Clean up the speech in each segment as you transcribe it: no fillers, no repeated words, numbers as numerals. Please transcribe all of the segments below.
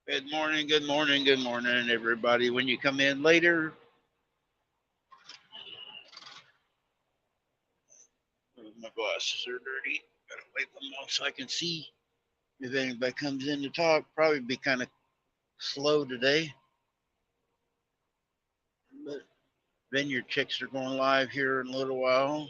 Good morning, good morning, good morning, everybody. When you come in later, my glasses are dirty. Gotta wipe them off so I can see. If anybody comes in to talk, probably be kind of slow today. But Vineyard Chicks are going live here in a little while.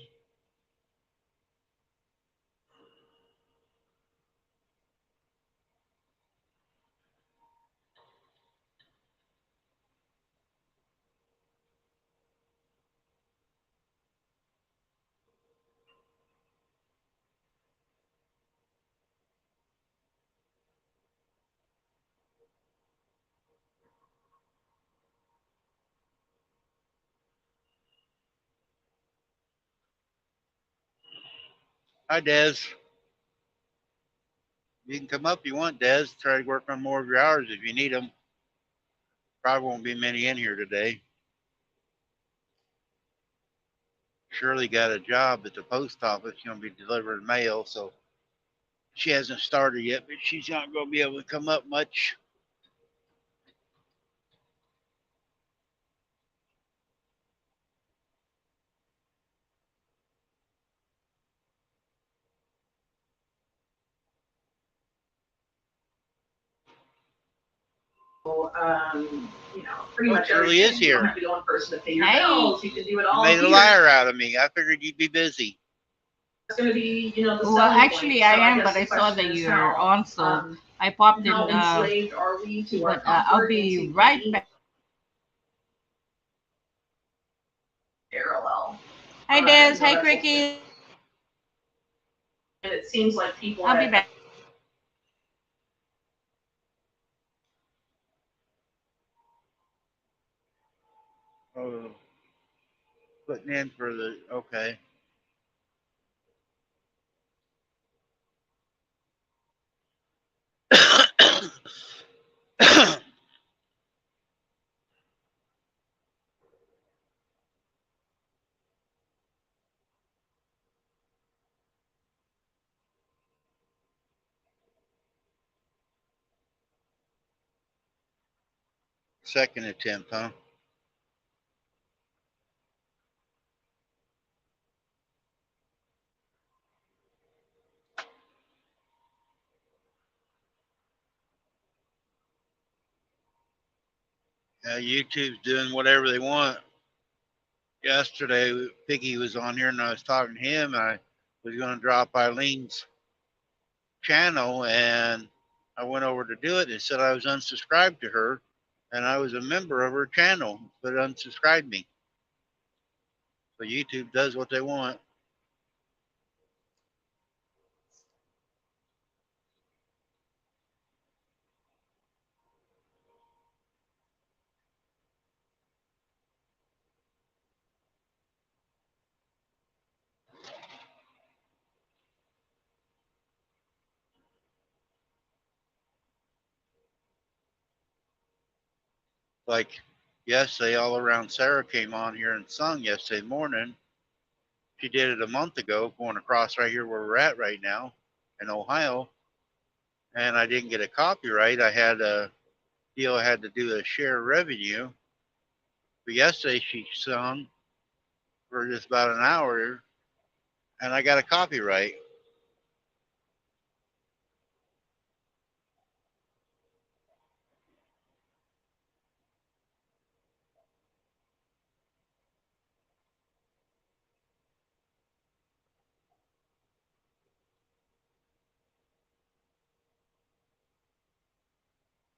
Hi, Des. You can come up if you want, Des. Try to work on more of your hours if you need them. Probably won't be many in here today. Shirley got a job at the post office. She's going to be delivering mail, so she hasn't started yet, but she's not going to be able to come up much. Pretty much Shirley is everything. You don't here. have to go in person to pay your bills. You can do it You all made a here. liar out of me. I figured you'd be busy. It's going to be, the Well, selling actually, point. I So am, guess but the I saw question that is you're how, on, so I popped in. how enslaved are we to our But I'll comfort be and to right being back. parallel? Hi, Des. Hi, That's Cricket. and it seems like people I'll be back. Oh, putting in for the okay. Second attempt, huh? YouTube's doing whatever they want. Yesterday, Piggy was on here, and I was talking to him. I was going to drop Eileen's channel, and I went over to do it. It said I was unsubscribed to her, and I was a member of her channel, but it unsubscribed me. So YouTube does what they want. Like yesterday, All Around Sarah came on here and sung yesterday morning. She did it a month ago, going across right here where we're at right now in Ohio. And I didn't get a copyright. I had a deal I had to do a share revenue. But yesterday she sung for just about an hour, and I got a copyright.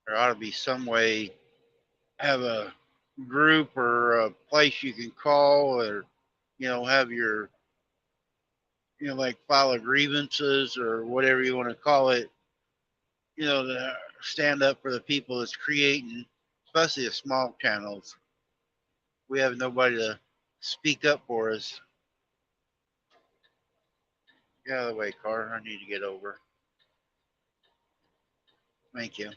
There ought to be some way, have a group or a place you can call, or have your like file grievances or whatever you want to call it. To stand up for the people that's creating, especially the small channels. We have nobody to speak up for us. Get out of the way, car. I need to get over. Thank you.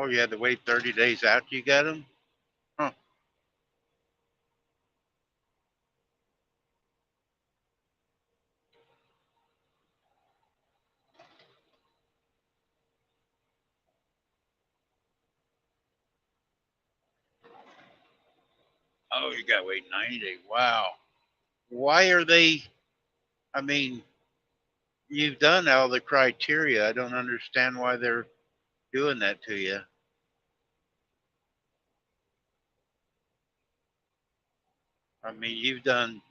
Oh, you had to wait 30 days after you got them? Huh. Oh, you got to wait 90 days. Wow. Why are they? I mean, you've done all the criteria. I don't understand why they're doing that to you. I mean, you've done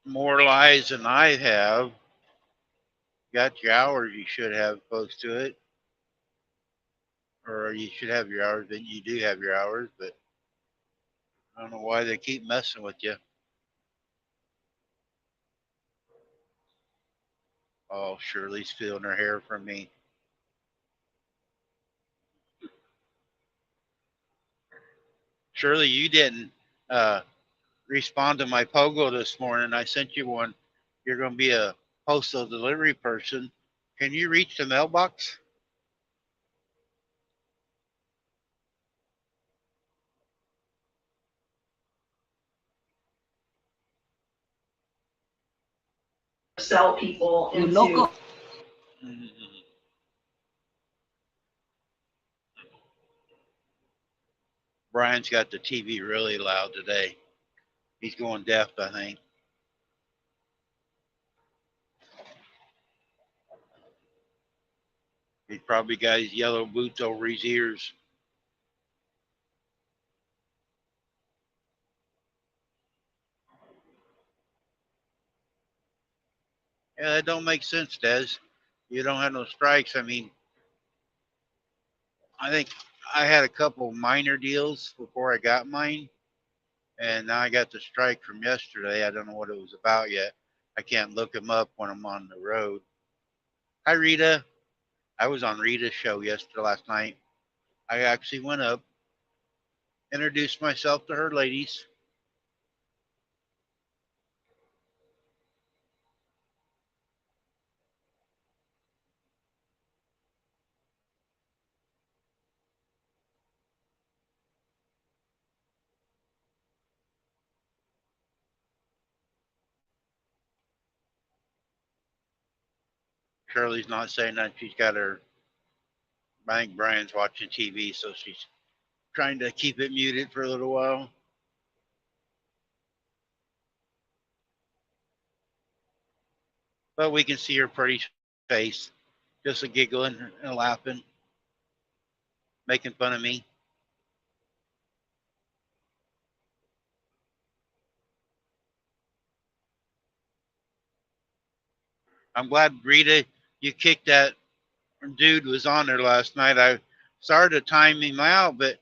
more lives than I have. Got your hours you should have close to it. Or you should have your hours. Then you do have your hours, but I don't know why they keep messing with you. Oh, Shirley's feeling her hair from me. Shirley, you didn't uh, respond to my pogo this morning. I sent you one. You're going to be a postal delivery person. Can you reach the mailbox? Sell people You into. loco. Mm-hmm. Brian's got the TV really loud today. He's going deaf, I think. He's probably got his yellow boots over his ears. Yeah, that don't make sense, Des. You don't have no strikes. I mean, I think I had a couple minor deals before I got mine, and now I got the strike from yesterday. I don't know what it was about yet. I can't look them up when I'm on the road. Hi, Rita. I was on Rita's show last night. I actually went up, introduced myself to her ladies. Shirley's not saying that she's got her. I think Brian's watching TV, so she's trying to keep it muted for a little while. But we can see her pretty face, just a giggling and laughing, making fun of me. I'm glad, Rita, you kicked that dude was on there last night. I started to time him out, but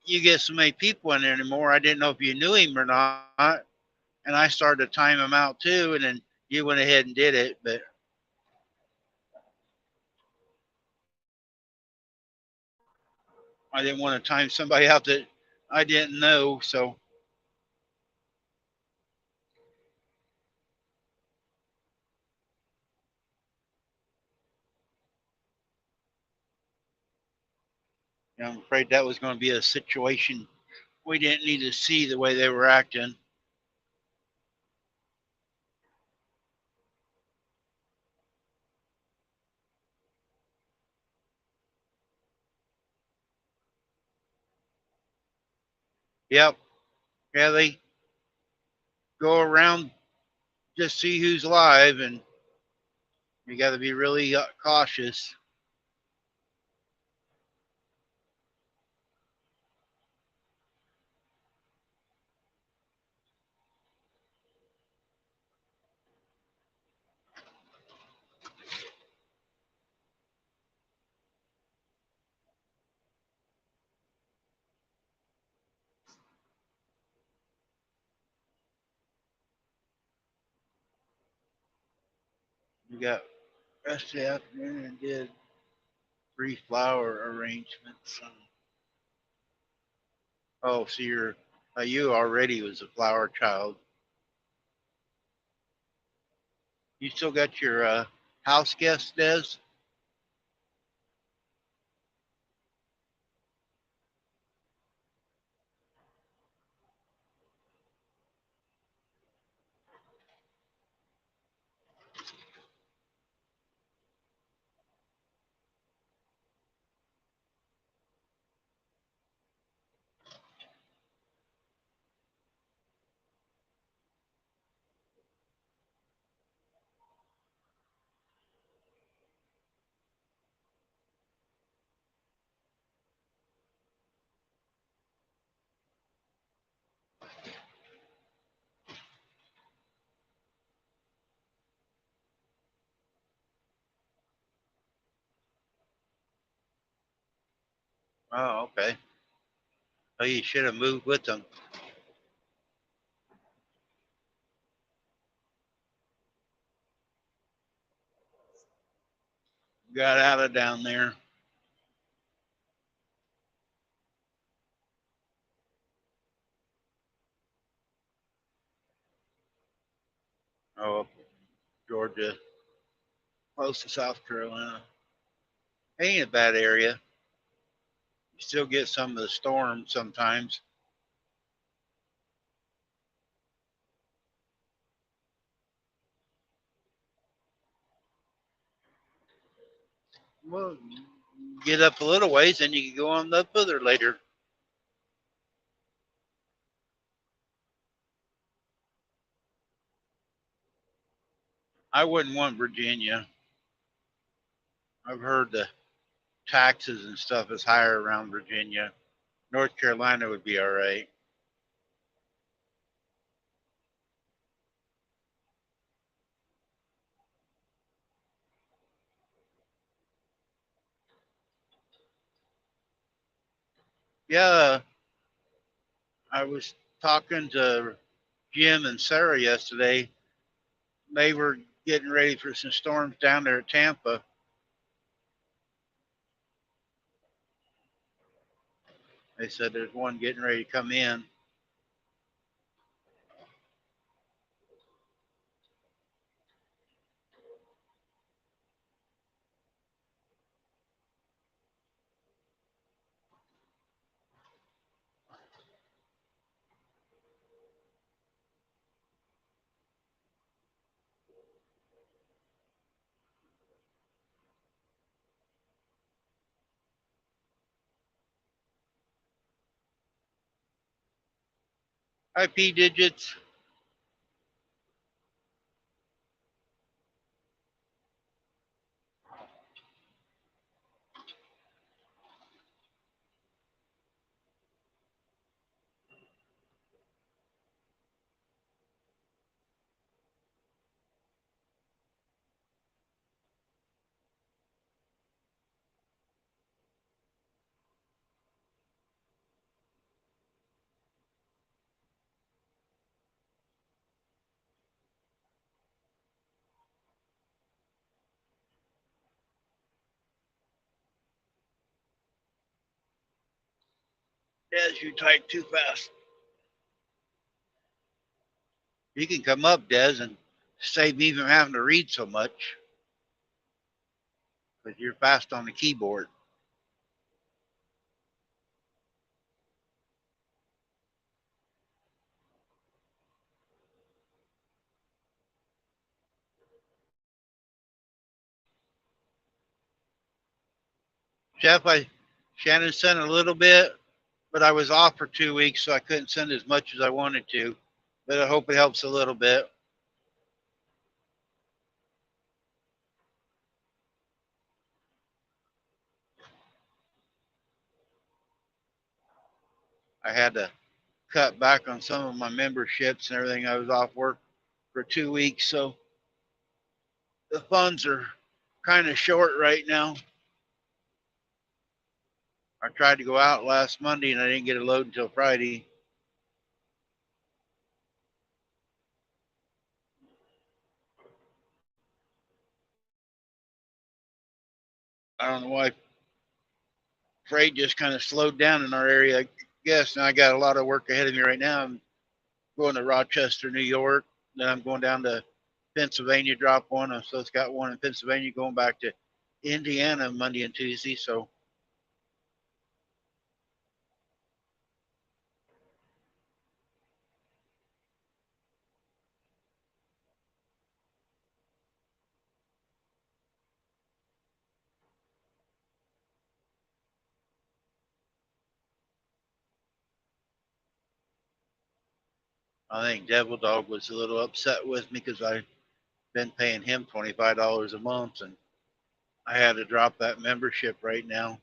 you get so many people in there anymore. I didn't know if you knew him or not. And I started to time him out too, and then you went ahead and did it. But I didn't want to time somebody out that I didn't know. So I'm afraid that was going to be a situation we didn't need to see the way they were acting. Yep. Yeah, they go around just see who's live, and you got to be really cautious. You got rest of the afternoon and did 3 flower arrangements. Oh, so you already was a flower child. You still got your house guest, Des? Oh, okay. Oh, you should have moved with them. Got out of down there. Oh, Georgia, close to South Carolina. Ain't a bad area. You still get some of the storms sometimes. Well, get up a little ways, and you can go on up further later. I wouldn't want Virginia. I've heard the taxes and stuff is higher around Virginia. North Carolina would be all right. Yeah, I was talking to Jim and Sarah yesterday. They were getting ready for some storms down there at Tampa. They said there's one getting ready to come in. IP digits. Des, you type too fast. You can come up, Des, and save me from having to read so much because you're fast on the keyboard. Jeff, Shannon sent a little bit, but I was off for 2 weeks, so I couldn't send as much as I wanted to. But I hope it helps a little bit. I had to cut back on some of my memberships and everything. I was off work for 2 weeks, so the funds are kind of short right now. I tried to go out last Monday and I didn't get a load until Friday. I don't know why freight just kind of slowed down in our area. I guess, and I got a lot of work ahead of me right now. I'm going to Rochester, New York. Then I'm going down to Pennsylvania, drop one. So it's got one in Pennsylvania, going back to Indiana Monday and Tuesday. So I think Devil Dog was a little upset with me because I've been paying him $25 a month, and I had to drop that membership right now.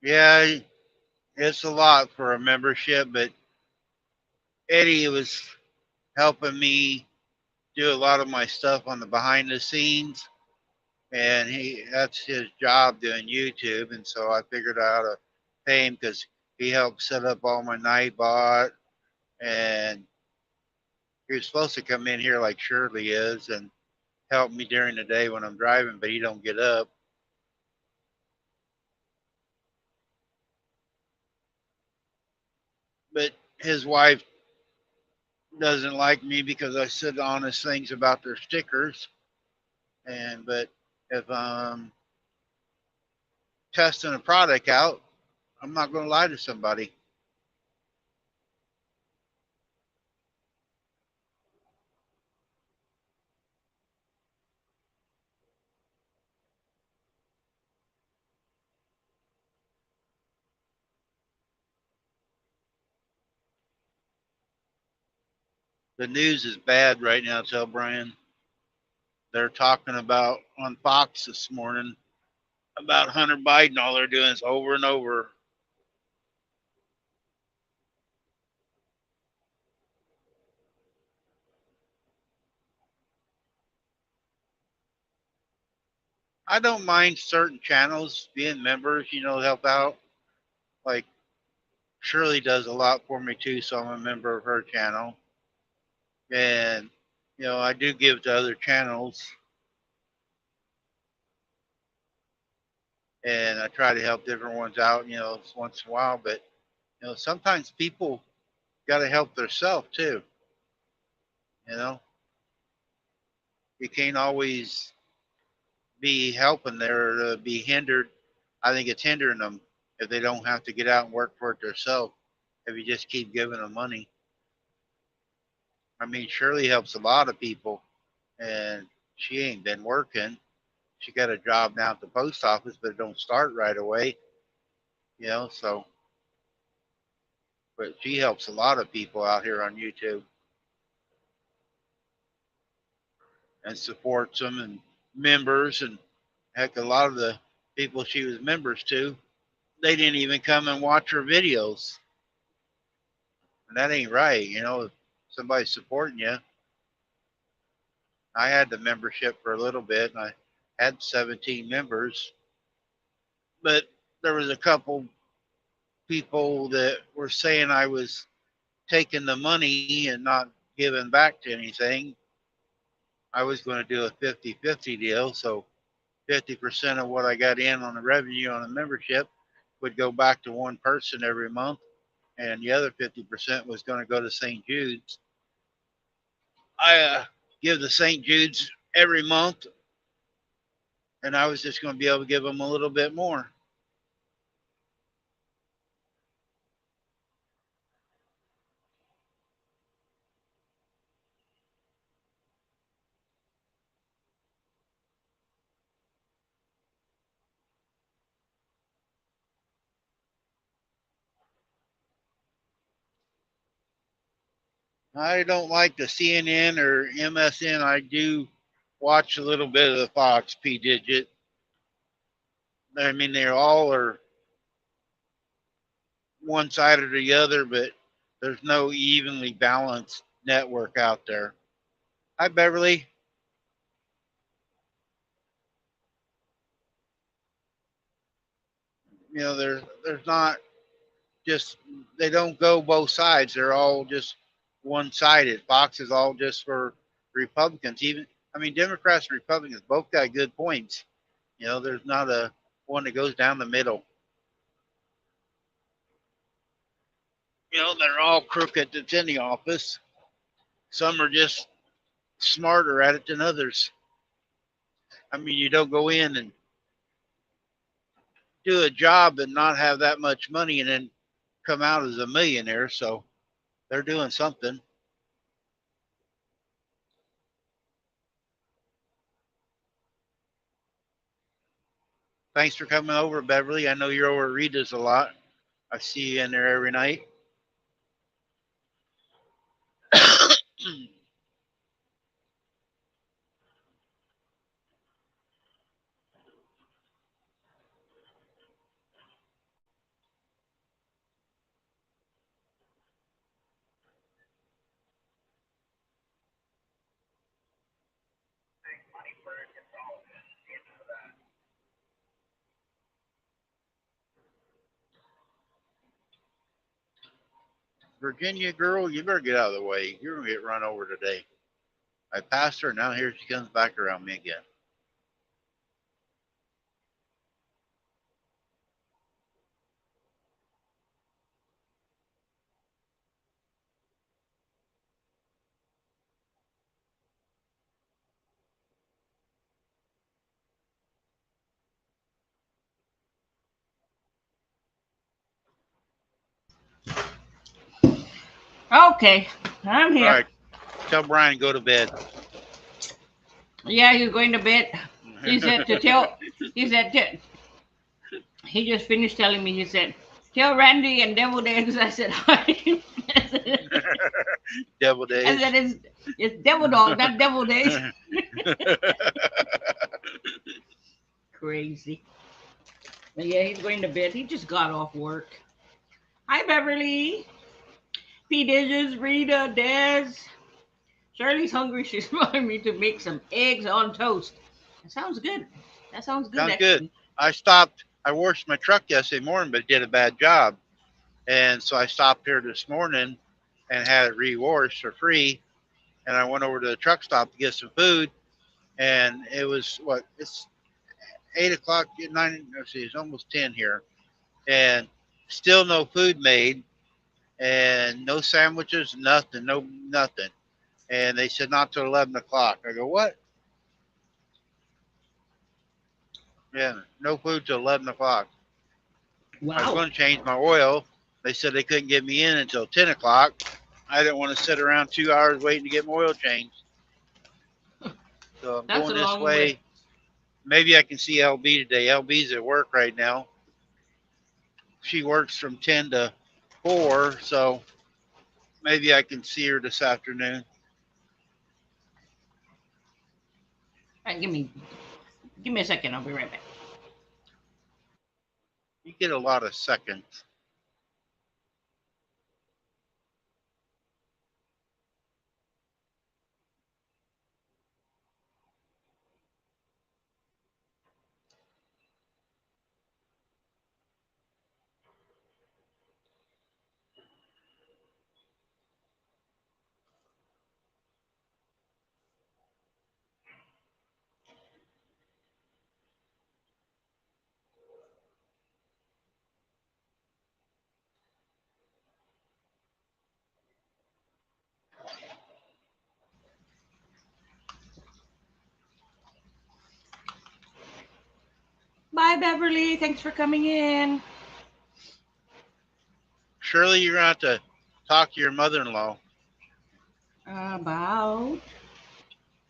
Yeah, it's a lot for a membership, but Eddie was helping me do a lot of my stuff on the behind the scenes, and that's his job doing YouTube, and so I figured out how to pay him because he helped set up all my Nightbot, and he was supposed to come in here like Shirley is and help me during the day when I'm driving, but he don't get up. But his wife doesn't like me because I said honest things about their stickers. And but if I'm testing a product out, I'm not going to lie to somebody. The news is bad right now, tell Brian. They're talking about on Fox this morning about Hunter Biden. All they're doing is over and over. I don't mind certain channels being members, help out. Like Shirley does a lot for me too, so I'm a member of her channel. And I do give to other channels, and I try to help different ones out, once in a while. But sometimes people got to help themselves too. You know, you can't always be helping there to be hindered. I think it's hindering them if they don't have to get out and work for it themselves. If you just keep giving them money, I mean, Shirley helps a lot of people, and she ain't been working. She got a job now at the post office, but it don't start right away. So but she helps a lot of people out here on YouTube and supports them and members, and heck, a lot of the people she was members to, they didn't even come and watch her videos, and that ain't right. If somebody's supporting you. I had the membership for a little bit, and I had 17 members, but there was a couple people that were saying I was taking the money and not giving back to anything. I was going to do a 50-50 deal, so 50% of what I got in on the revenue on the membership would go back to one person every month, and the other 50% was going to go to St. Jude's. I give the St. Jude's every month, and I was just going to be able to give them a little bit more. I don't like the CNN or MSN. I do watch a little bit of the Fox P Digit. I mean, they all are one side or the other, but there's no evenly balanced network out there. Hi, Beverly. There's not just, they don't go both sides. They're all just one sided. Fox is all just for Republicans. Even, I mean, Democrats and Republicans both got good points. There's not a one that goes down the middle. They're all crooked that's in the office. Some are just smarter at it than others. I mean, you don't go in and do a job and not have that much money and then come out as a millionaire. So they're doing something. Thanks for coming over, Beverly. I know you're over at Rita's a lot. I see you in there every night. Virginia girl, you better get out of the way. You're gonna get run over today. I passed her, now here she comes back around me again. Okay, I'm All here. right, tell Brian go to bed. Yeah, you're going to bed. He said to tell. He said to, he just finished telling me. He said, "Tell Randy and Devil Eggs." I said, "Hi." Devil I days. said, "It's Devil Dog, not Devil Days." Crazy. But yeah, he's going to bed. He just got off work. Hi, Beverly. P. Digits, Rita, Des. Shirley's hungry. She's wanting me to make some eggs on toast. That sounds good. That sounds good, Sounds good. actually. I stopped. I washed my truck yesterday morning, but it did a bad job. And so I stopped here this morning and had it re-washed for free. And I went over to the truck stop to get some food. And it was what? It's 8 o'clock, 9. Let's see, it's almost 10 here, and still no food made, and no sandwiches, nothing, no nothing. And they said not till 11 o'clock. I go, what? Yeah, no food till 11 o'clock. I was Wow. going to change my oil. They said they couldn't get me in until 10 o'clock. I didn't want to sit around 2 hours waiting to get my oil changed. So I'm That's going a this long way. way. Maybe I can see LB today. LB's at work right now. She works from 10 to 4, so maybe I can see her this afternoon. All right, give me a second. I'll be right back. You get a lot of seconds. Bye, Beverly. Thanks for coming in. Shirley, you're going to have to talk to your mother-in-law. About.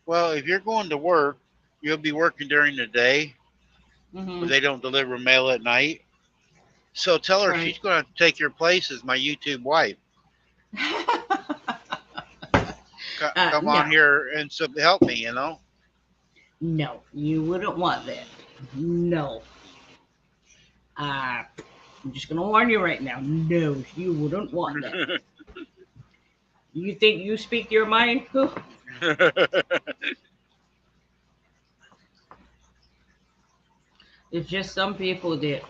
Well, if you're going to work, you'll be working during the day, but Mm-hmm. they don't deliver mail at night. So tell her Right. she's going to take your place as my YouTube wife. Come on No, here and help me, no, you wouldn't want that. No. I'm just gonna warn you right now. No, you wouldn't want that. You think you speak your mind? Whew. It's just some people that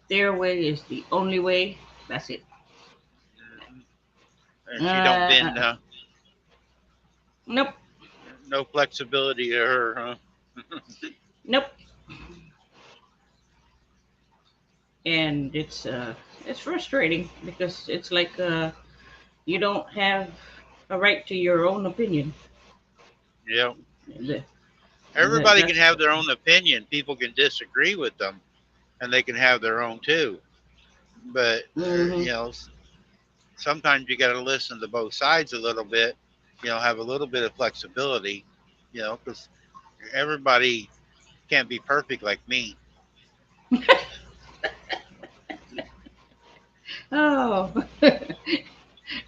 their way is the only way. That's it. And she don't bend, Uh, nope, no flexibility to her, huh? nope. And it's frustrating because it's like you don't have a right to your own opinion. Yeah. The- Everybody can that's have their own opinion. People can disagree with them, and they can have their own too. But hmm sometimes you got to listen to both sides a little bit. Have a little bit of flexibility. Because everybody can't be perfect like me. Oh,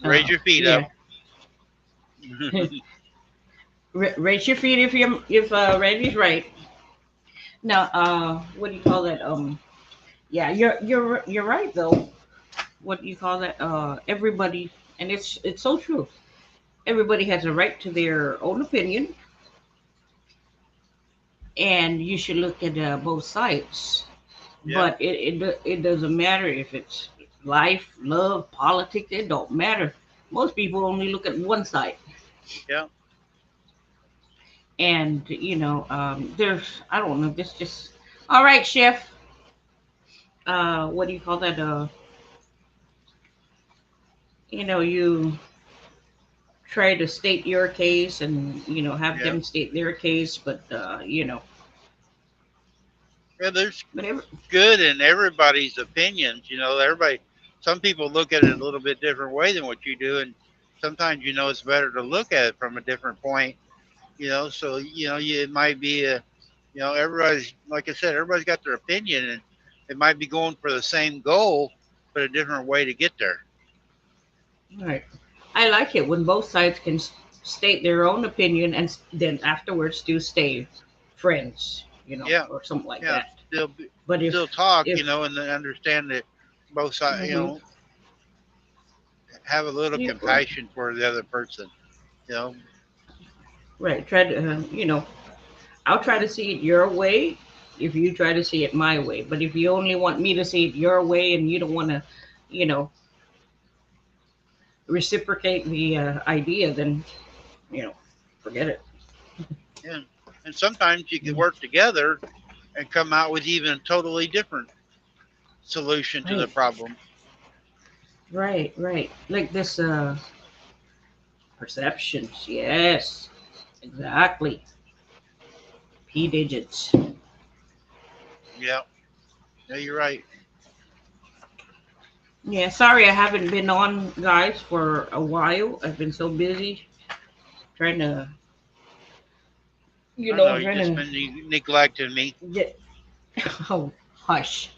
Raise oh, your feet yeah. up. Raise your feet if Randy's right. Now, what do you call that? Yeah, you're right though. What do you call that? Everybody, and it's so true. Everybody has a right to their own opinion, and you should look at both sides. Yeah. But it doesn't matter if it's life, love, politics, it don't matter. Most people only look at one side. Yeah. And, there's, I don't know, this just, all right, chef. What do you call that? You try to state your case and, have Yeah. them state their case, but, Yeah. There's but every, good in everybody's opinions. Everybody, some people look at it a little bit different way than what you do. And sometimes, it's better to look at it from a different point, so, it might be everybody's, like I said, everybody's got their opinion and it might be going for the same goal, but a different way to get there. right. I like it when both sides can state their own opinion and then afterwards do stay friends, Yeah. or something like Yeah. that. Still, But still talk, if, and then understand that both sides, hmm have a little yeah, right, compassion for the other person, you know. right, try to, I'll try to see it your way if you try to see it my way. But if you only want me to see it your way and you don't want to, you know, reciprocate the idea, then, you know, forget it. Yeah. And sometimes you can Mm. work together and come out with even a totally different solution to the Right, problem. right, right. Like this perceptions. Yes, exactly. P digits. Yeah. Yeah, you're right. Yeah, sorry I haven't been on, guys, for a while. I've been so busy trying to, I don't know. You trying just to been neglecting me. get. Oh, hush.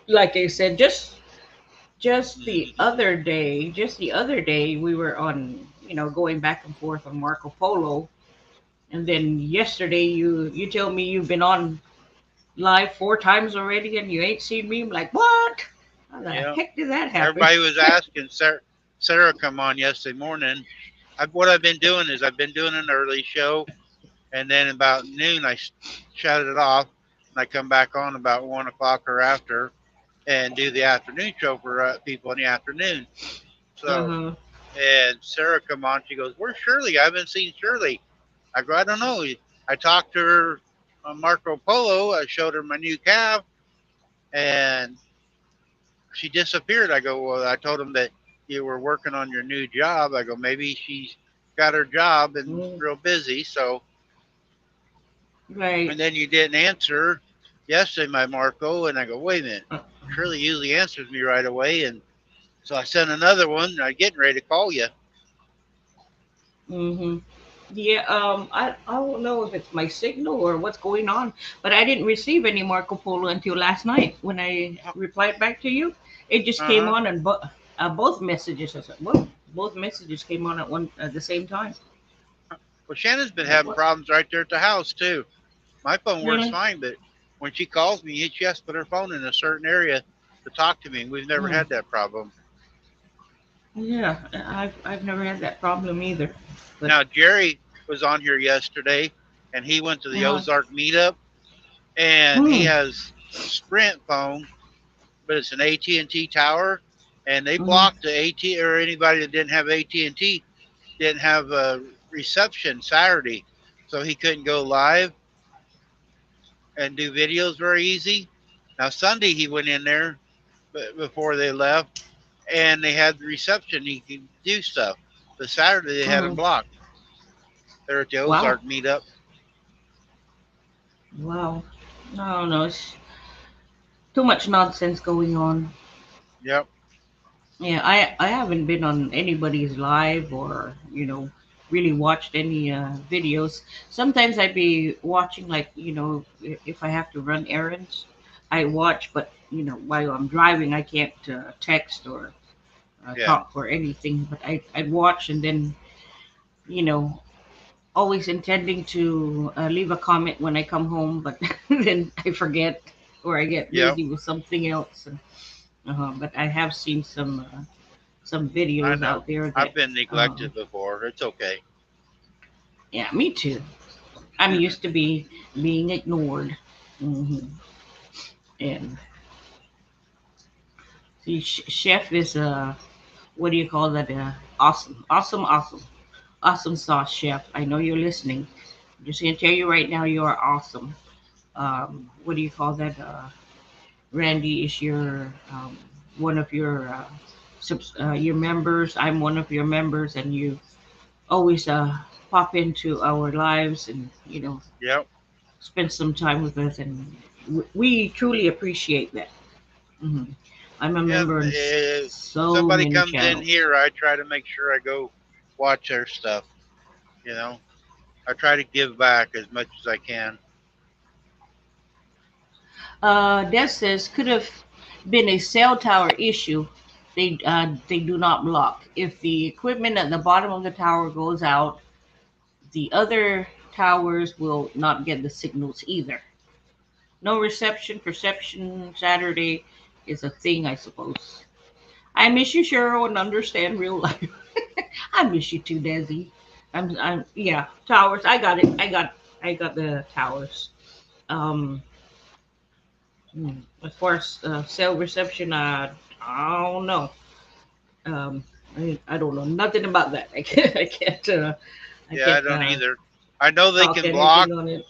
Like I said, just the other day, we were on, going back and forth on Marco Polo, and then yesterday you tell me you've been on live 4 times already and you ain't seen me. I'm like, what? How the Yeah. heck did that happen? Everybody was asking Sarah come on yesterday morning. What I've been doing is I've been doing an early show, and then about noon I shut it off, and I come back on about 1 o'clock or after, and do the afternoon show for people in the afternoon. Uh So, huh. and Sarah come on, she goes, "Where's Shirley? I haven't seen Shirley." I go, "I don't know." I talked to her on Marco Polo. I showed her my new calf, and she disappeared. I go, "Well, I told him that you were working on your new job." I go, "Maybe she's got her job and Mm, real busy." So, right. and then you didn't answer yesterday, my Marco. And I go, "Wait a minute. Shirley usually answers me right away." And so I sent another one. And I'm getting ready to call you. Mm-hmm. Yeah. I don't know if it's my signal or what's going on, but I didn't receive any Marco Polo until last night when I replied back to you. It just Uh came huh. on and both messages. I said, well, both messages came on at the same time. Well, Shannon's been Like, having what? problems right there at the house too. My phone works Really? fine, but when she calls me, she has to put her phone in a certain area to talk to me. We've never Mm. had that problem. Yeah, I've never had that problem either. But Now Jerry was on here yesterday, and he went to the uh, Ozark meetup, and he mm, has a Sprint phone, but it's an AT&T tower, and they mm, blocked the AT or anybody that didn't have AT&T didn't have a reception Saturday, so he couldn't go live and do videos very easy. Now Sunday he went in there before they left, and they had the reception. He could do stuff. But Saturday they had him mm. blocked. They're at the Wow, Ozark meetup. wow. No, no, it's too much nonsense going on. Yep. Yeah, I haven't been on anybody's live or really watched any videos. Sometimes I'd be watching, like, if I have to run errands, I watch. But while I'm driving, I can't text or Yeah. talk or anything. But I'd watch, and then you know always intending to leave a comment when I come home, but then I forget or I get Yep. busy with something else. But I have seen some I videos know. out there I've that, been uh, neglected before. It's okay. yeah, me too. I'm used to being ignored. hmm And See, chef is what do you call that? Awesome, awesome, awesome, awesome sauce, chef. I know you're listening. I'm just gonna tell you right now, you are awesome. What do you call that? Randy is your one of your your members. I'm one of your members, and you always pop into our lives and Yep. spend some time with us, and we truly appreciate that. hmm I'm a Yep. member in so Somebody many comes in channels. here, I try to make sure I go watch their stuff. You know, I try to give back as much as I can. That says could have been a cell tower issue. They do not block. If the equipment at the bottom of the tower goes out, the other towers will not get the signals either. No reception, perception Saturday is a thing, I suppose. I miss you, Cheryl, and understand real life. I miss you too, Desi. Yeah, towers. I got it. I got the towers. Um, as far as cell reception, I don't know. Um, I don't know nothing about that. I Yeah, I can't don't either. I know they talk can block anything on it.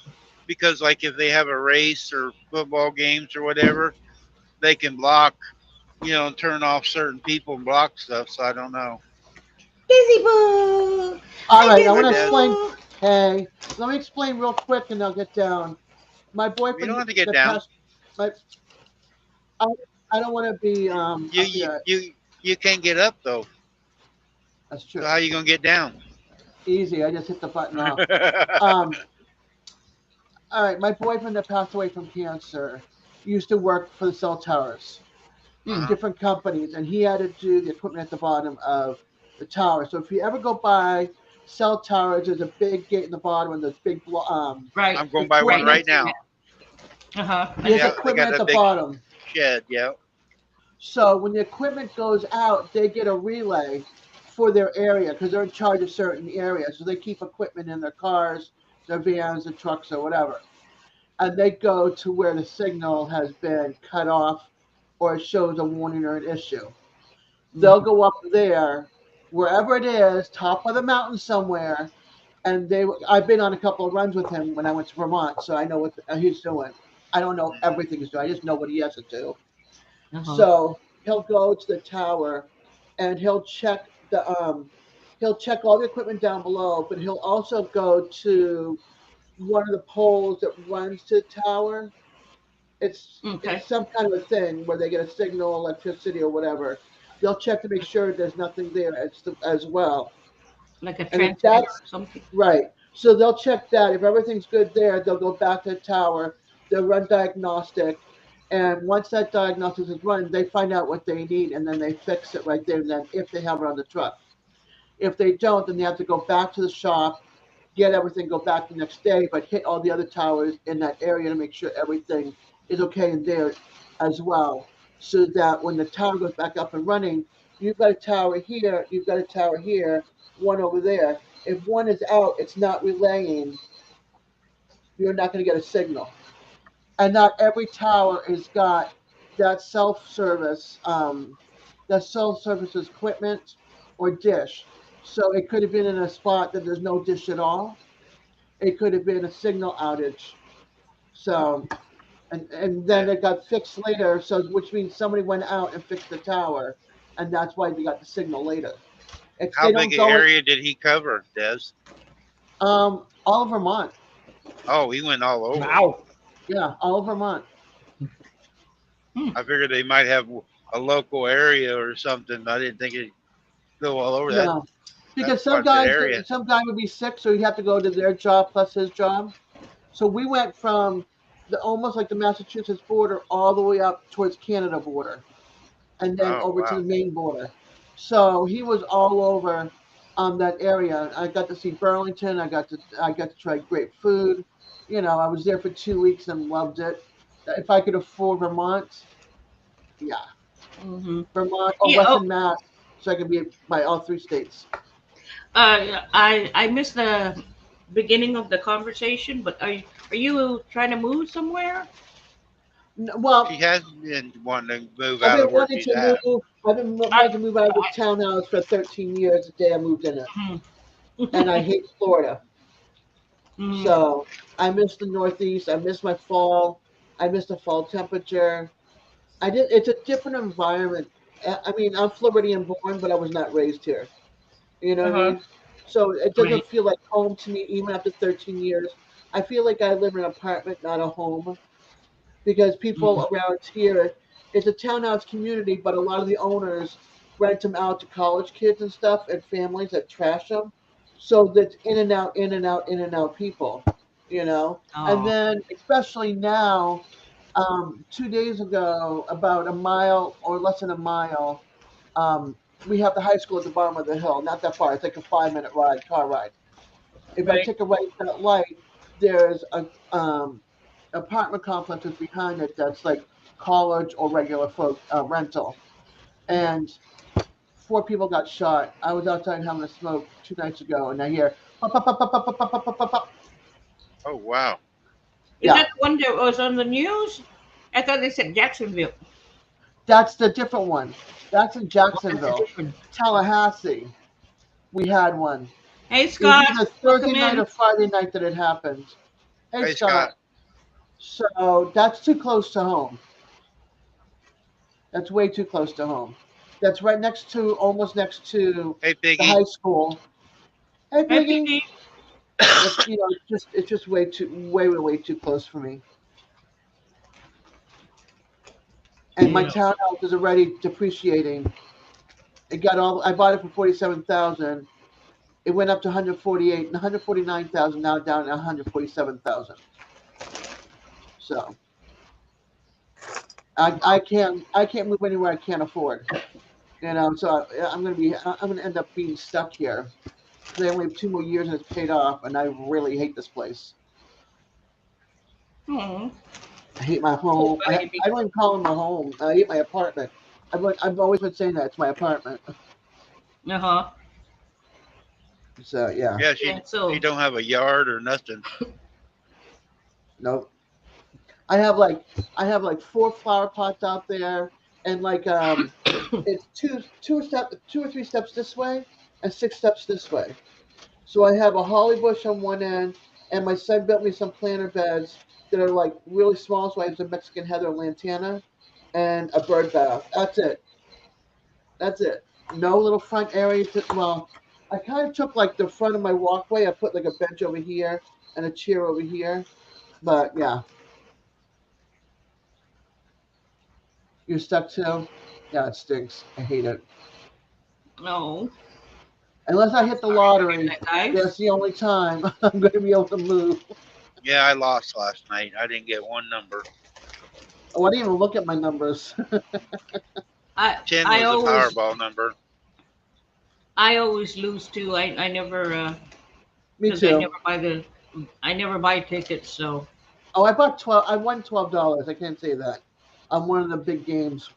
because, like, if they have a race or football games or whatever, they can block, and turn off certain people and block stuff. So I don't know. Daisy Boo! All Hi, right, I Hi, want Daisy to Des. explain. Boo! Hey, let me explain real quick, and I'll get down. My You don't boyfriend have to get that down. passed. My I, I don't want to be You up you here. you you can't get up though. That's So true. how you gonna get down? Easy. I just hit the button off. Um. All right, my boyfriend that passed away from cancer used to work for the cell towers, Mm, Uh-huh. different companies, and he had to do the equipment at the bottom of the tower. So if you ever go by cell towers, there's a big gate in the bottom and there's big right, I'm going by one right equipment. right next to now. that. Uh huh. I There's got Yeah, they equipment got at a the big bottom. shed. Yeah. So when the equipment goes out, they get a relay for their area because they're in charge of certain areas. So they keep equipment in their cars, their vans, their trucks, or whatever. And they go to where the signal has been cut off or it shows a warning or an issue. They'll mm, go up there, wherever it is, top of the mountain somewhere. And I've been on a couple of runs with him when I went to Vermont, so I know what he's doing. I don't know Mhm. everything he's doing. I just know what he has to do. uh huh. So he'll go to the tower and he'll check all the equipment down below, but he'll also go to one of the poles that runs to the tower. Okay. It's some kind of a thing where they get a signal, electricity or whatever. They'll check to make sure there's nothing there as well. Like a And if transmitter that's or something. right, so they'll check that. If everything's good there, they'll go back to the tower. They'll run diagnostic, and once that diagnostic is run, they find out what they need, and then they fix it right there and then if they have it on the truck. If they don't, then they have to go back to the shop, get everything, go back the next day, but hit all the other towers in that area to make sure everything is okay in there as well. So that when the tower goes back up and running, you've got a tower here, you've got a tower here, one over there. If one is out, it's not relaying, you're not going to get a signal. And not every tower has got that that self services equipment or dish. So it could have been in a spot that there's no dish at all. It could have been a signal outage. So and Yeah. then it got fixed later. So which means somebody went out and fixed the tower, and that's why they got the signal later. It's How they big don't an go in, area did he cover, Des? all of Vermont. Oh, he went all over. Wow. Yeah, all of Vermont. Hmm. I figured they might have a local area or something. I didn't think it'd go all over that. No, because That's quite a bit area. some guy would be sick, so he'd have to go to their job plus his job. So we went from the almost like the Massachusetts border all the way up towards Canada border, and then Oh over to wow. the Maine border. So he was all over that area. I got to see Burlington. I got to try great food. I was there for 2 weeks and loved it. If I could afford Vermont, yeah, Mm-hmm. Vermont or Yeah. Oh, Western Mass, so I can be by all three states. I missed the beginning of the conversation, but are you trying to move somewhere? Well, She hasn't been wanting to move I've out been of where wanting she's to at. move. I've been wanting to move out of this townhouse for 13 years. The day I moved in it, and I hate Florida. Mm, So I miss the Northeast. I miss my fall. I miss the fall temperature. I did. It's a different environment. I mean, I'm Floridian born, but I was not raised here. You know what I uh-huh. mean? So it Right. doesn't feel like home to me, even after 13 years. I feel like I live in an apartment, not a home, because Mm, people around here, it's a townhouse community, but a lot of the owners rent them out to college kids and stuff and families that trash them. So that's in and out, in and out, in and out people, you know? And oh, then, especially now, 2 days ago, about a mile or less than a mile, we have the high school at the bottom of the hill, not that far. It's like a 5 minute ride, car ride. If I right. take a right at that light, there's a apartment complexes behind it that's like college or regular folk rental. And four people got shot. I was outside having a smoke 2 nights ago, and I hear pop, pop, pop, pop, pop, pop, pop, pop, pop, pop. Oh wow. Is Yeah, that the one that was on the news? I thought they said Jacksonville. that's the different one. That's in Oh, that's a Jacksonville. different. Tallahassee, we had one. Hey, It was Scott, either welcome Thursday night in. or Friday night that it happened. Hey, Hey Scott. Scott. So that's too close to home. That's way too close to home. That's right next to, almost next to Hey the Piggy. high school. Hey, Hey, Piggy. Piggy. It's it's just way too close for me. And my Yeah. townhouse is already depreciating. It got all. I bought it for 47,000. It went up to 148, 149,000. Now down to 147,000. So I can't move anywhere I can't afford. So I'm gonna end up being stuck here. They only have 2 more years and it's paid off, and I really hate this place. Oh, I hate my poor home. baby. I don't even call it my home. I hate my apartment. I've always been saying that it's my apartment. Uh-huh. So yeah, Yeah, Yeah, she so, don't have a yard or nothing. no. I have like 4 flower pots out there, and like it's two or three steps this way, and 6 steps this way. So I have a holly bush on one end, and my son built me some planter beds that are like really small. So I have some Mexican heather and lantana, and a bird bath. That's it. That's it. No little front area. Well, I kind of took like the front of my walkway. I put like a bench over here and a chair over here. But yeah, you're stuck too. Yeah, it stinks. I hate it. no. Unless I hit the Sorry to hear lottery, that, guys. that's the only time I'm going to be able to move. Yeah, I lost last night. I didn't get one number. Oh, I didn't even look at my numbers. I 10 I was the always Powerball number. I always lose too. I never Me because too. I never buy tickets, so Oh, I bought 12. I won $12. I can't say that. On one of the big games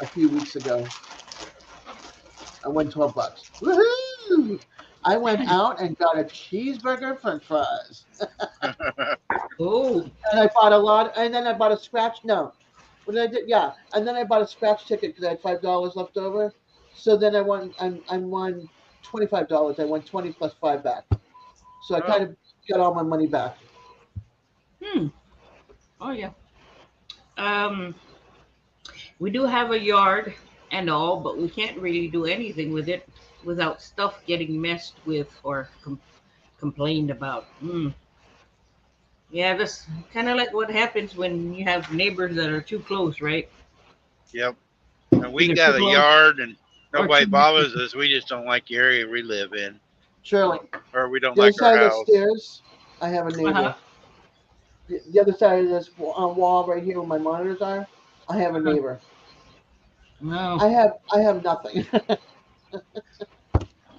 a few weeks ago. I won $12. Woohoo! I went out and got a cheeseburger and French fries, oh, and I bought a lot. And then I bought a scratch. No, what did I do? Yeah, and then I bought a scratch ticket because I had $5 left over. So then I won $25. I won 20 plus five back. So I kind Oh, of got all my money back. hmm. Oh yeah. Um, we do have a yard and all, but we can't really do anything with it without stuff getting messed with or complained about. Mm. Yeah, that's kind of like what happens when you have neighbors that are too close, right? yep. And we Either too got a close yard and or nobody too distant. bothers us. We just don't like the area we live in, Shirley, or we don't the other like our side of the house. stairs, I have a Uh-huh. neighbor. The other side of this wall right here where my monitors are, I have a Uh-huh. neighbor. No. I have nothing.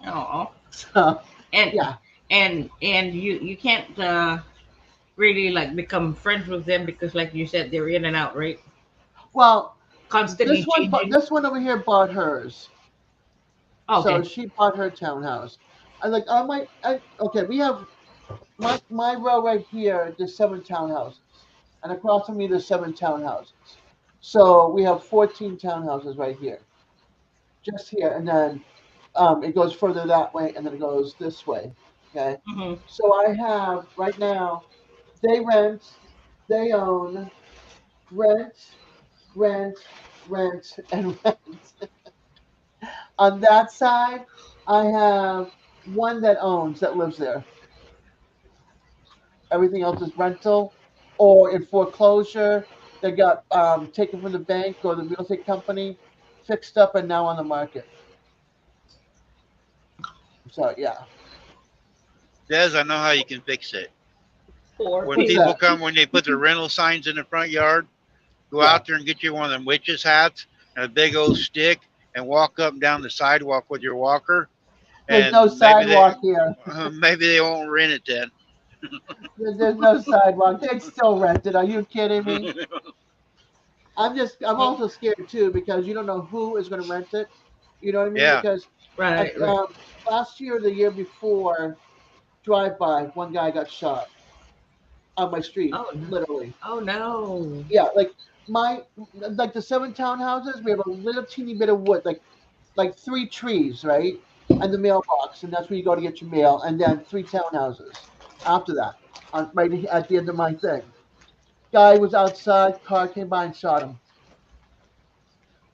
Oh. So And yeah. and you can't really like become friends with them because like you said they're in and out, right? Well, Constantly changing. this one over here bought hers. So Okay. she bought her townhouse. I like okay, we have my row right here, there's 7 townhouses. and across from me there's 7 townhouses. So we have 14 townhouses right here, just here, and then it goes further that way, and then it goes this way. Okay, Hmm. so I have right now they rent, they own, rent, rent, rent, and rent. On that side, I have one that owns that lives there. Everything else is rental or in foreclosure. They got taken from the bank or the real estate company, fixed up, and now on the market. So yeah, Des, I know how you can fix it. Poor When What's people. people that? come, when they put their rental signs in the front yard, go Yeah. out there and get you one of them witches hats and a big old stick and walk up and down the sidewalk with your walker. There's no And maybe sidewalk here. maybe they won't rent it then. There's no sidewalk. They'd still rent it. Are you kidding me? I'm also scared too because you don't know who is going to rent it. You know what I mean? Yeah. Because Right, right. last year, the year before, drive by, one guy got shot on my street, Oh, no. literally. Oh, no. Yeah, like the 7 townhouses, we have a little teeny bit of wood, like 3 trees, right? And the mailbox, and that's where you go to get your mail, and then 3 townhouses after that, right at the end of my thing. Guy was outside, car came by and shot him.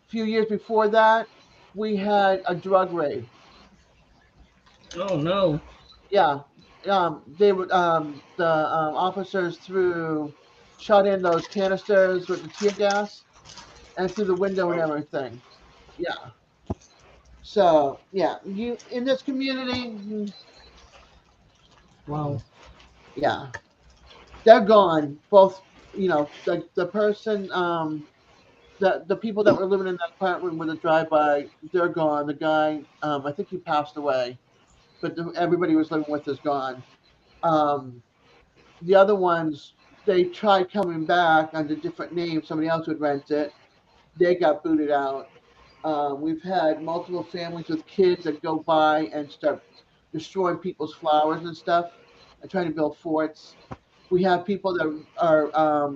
A few years before that, we had a drug raid. Oh, no. Yeah, they were the officers shot in those canisters with the tear gas and through the window and Oh, everything. Yeah. So yeah, you in this community, Wow. yeah, they're gone. Both, the person, the people that were living in that apartment with a drive-by, they're gone. The guy, I think he passed away, but everybody was living with is gone. Um, the other ones, they tried coming back under different names. Somebody else would rent it. They got booted out. We've had multiple families with kids that go by and start destroying people's flowers and stuff and trying to build forts. We have people that are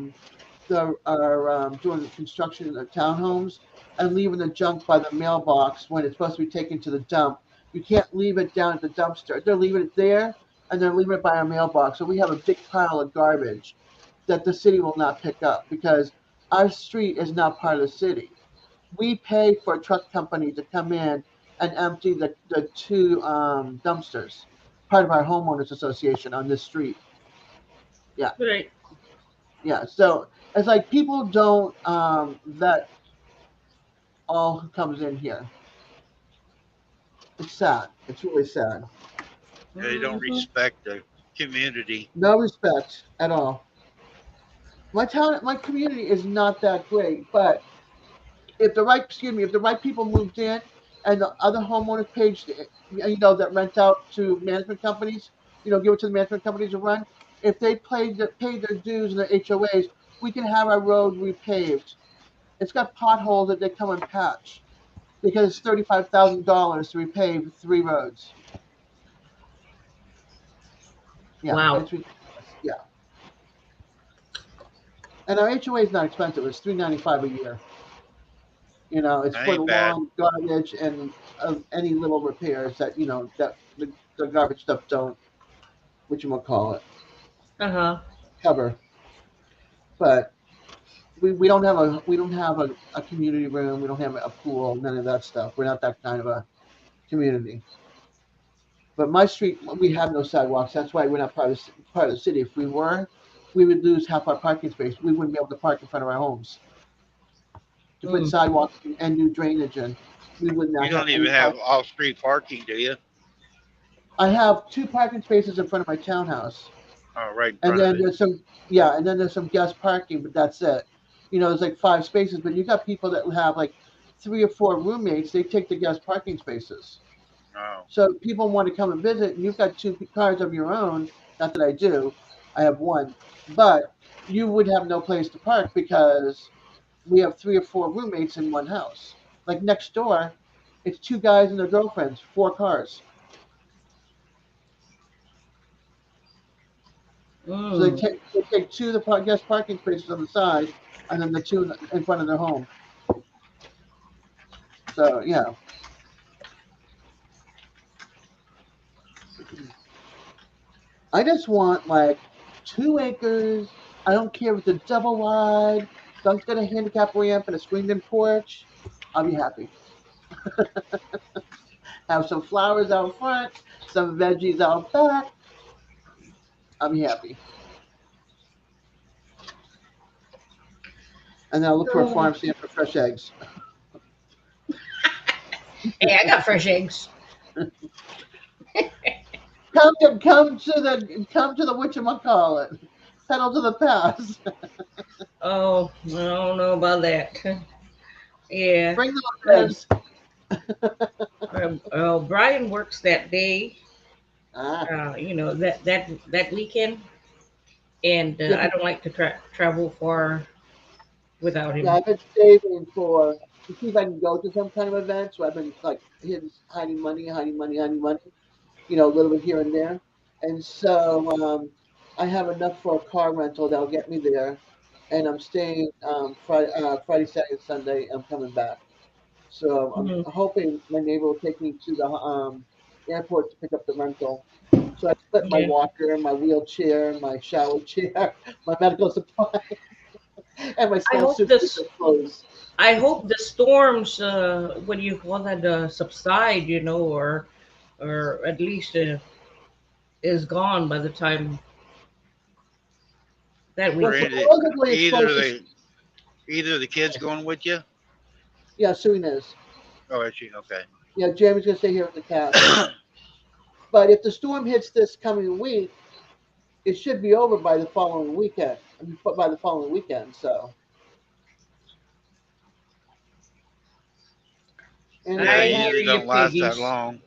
doing construction in their townhomes and leaving the junk by the mailbox when it's supposed to be taken to the dump. You can't leave it down at the dumpster. They're leaving it there and they're leaving it by our mailbox. So we have a big pile of garbage that the city will not pick up because our street is not part of the city. We pay for a truck company to come in and empty the 2 dumpsters, part of our homeowners association on this street. Yeah, Right. yeah. So it's like people don't vet all who comes in here. It's sad. It's really sad. they don't Mhm. respect the community. No respect at all. My community is not that great, but if the right people moved in and the other homeowners that rent out to management companies, give it to the management companies to run. If they paid their dues and their HOAs, we can have our road repaved. It's got potholes that they come and patch because it's $35,000 to repave 3 roads. Yeah, Wow. it's ridiculous. Yeah, and our HOA is not expensive. It's $395 a year. It's That for the ain't bad. lawn, garbage, and any little repairs that the garbage stuff don't, what you want to call it, Uh-huh. cover. But we don't have a community room. We don't have a pool. None of that stuff. We're not that kind of a community. But my street, we have no sidewalks. That's why we're not part of the city. If we were, we would lose half our parking space. We wouldn't be able to park in front of our homes to put Mm. sidewalks and new drainage in. We would You not have don't any even have parking. off-street parking, do you? I have 2 parking spaces in front of my townhouse, Oh, right in and front of then it. there's some guest parking, but that's it. There's like 5 spaces, but you got people that have like 3 or 4 roommates. They take the guest parking spaces. Oh, So people want to come and visit, and you've got 2 cars of your own. Not that I do. I have 1, but you would have no place to park because we have 3 or 4 roommates in one house. Like next door, it's 2 guys and their girlfriends, 4 cars. So they Mm. take two of the guest parking spaces on the side, and then the two in front of their home. So yeah, I just want like 2 acres. I don't care if it's a double wide. As long as it's got a handicap ramp and a screened-in porch, I'll be happy. Have some flowers out front, some veggies out back. I'll be happy. And then I'll look for a Oh. farm stand for fresh eggs. Hey, I got fresh eggs. Come to the whatchamacallit. Pedal to the past. Oh, I don't know about that. Yeah. Bring those Uh, eggs. Brian works that day. Ah, That weekend, and yeah, I don't like to travel far without yeah. him. I've been saving to see if I can go to some kind of event. So I've been like hiding money, hiding money, hiding money. A little bit here and there. And so I have enough for a car rental that'll get me there. And I'm staying Friday, Saturday, Sunday. I'm coming back. So I'm Mhm. hoping my neighbor will take me to the airport to pick up the rental. So I split my Yeah. walker, my wheelchair, my shower chair, my medical supply, and my I small hope suitcase this. of clothes. I hope the storms, what do you call that, subside, or at least is gone by the time that Well, Or weekend. supposedly it's either supposed to. the either the kids going with you. Yeah, soon is. Oh, is she okay? Yeah, Jeremy's gonna stay here with the cats. But if the storm hits this coming week, it should be over by the following weekend. I mean, by the following weekend. So, and Yeah, I they I have, hear usually you, don't last that piggies. long.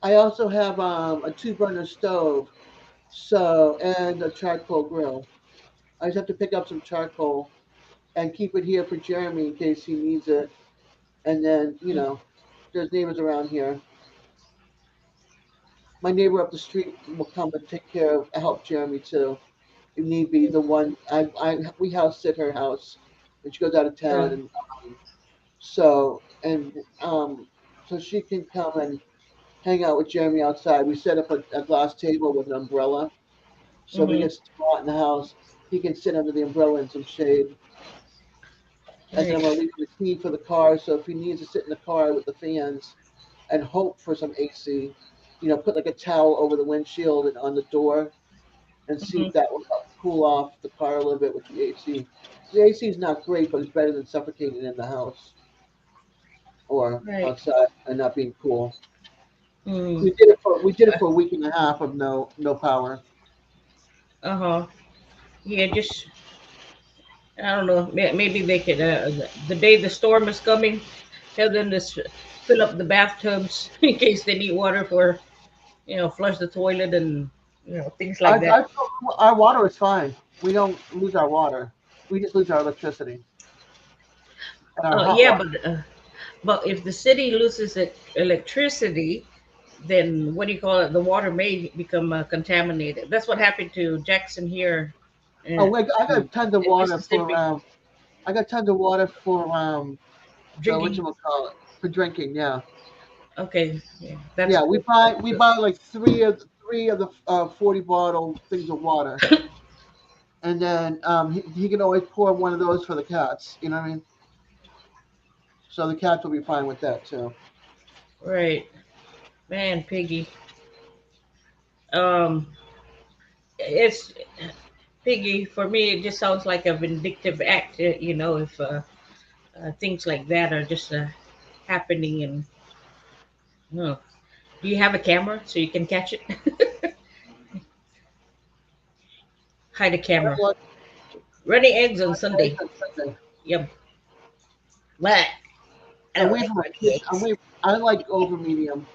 I also have a two-burner stove, so and a charcoal grill. I just have to pick up some charcoal and keep it here for Jeremy in case he needs it. And then, there's neighbors around here. My neighbor up the street will come and take care of, help Jeremy too, if need be. The one we house sit her house, and she goes out of town, Oh, and so and so she can come and hang out with Jeremy outside. We set up a glass table with an umbrella, so if it mm-hmm. gets too hot in the house, he can sit under the umbrella in some shade. And then we're Nice. leaving the key for the car, so if he needs to sit in the car with the fans and hope for some AC, put like a towel over the windshield and on the door and see Hmm. if that will help cool off the car a little bit with the AC. The AC is not great, but it's better than suffocating in the house or Right. outside and not being cool. Mm. We did it for a week and a half of no power. Uh huh. Yeah, just I don't know. Maybe they could, the day the storm is coming, tell them to fill up the bathtubs in case they need water for, flush the toilet and, things like that. Our water is fine. We don't lose our water. We just lose our electricity and our hot Yeah, water. but if the city loses electricity, then what do you call it? The water may become contaminated. That's what happened to Jackson here Oh, in, wait, I got tons of in water for Mississippi. I got tons of water for Drinking. whatchamacallit, for drinking. Yeah, Okay, yeah, that's yeah. We good. buy That's we good. buy like three of the 40 bottle things of water, and then he can always pour one of those for the cats. You know what I mean? So the cats will be fine with that too. Right, man, Piggy. Um, it's Piggy. For me, it just sounds like a vindictive act. If things like that are just happening, and do you have a camera so you can catch it? Hide a I camera. don't like Running eggs on eggs Sunday. on Sunday. Yep. What? I I'm don't waiting like for my running kids. eggs. I like over medium.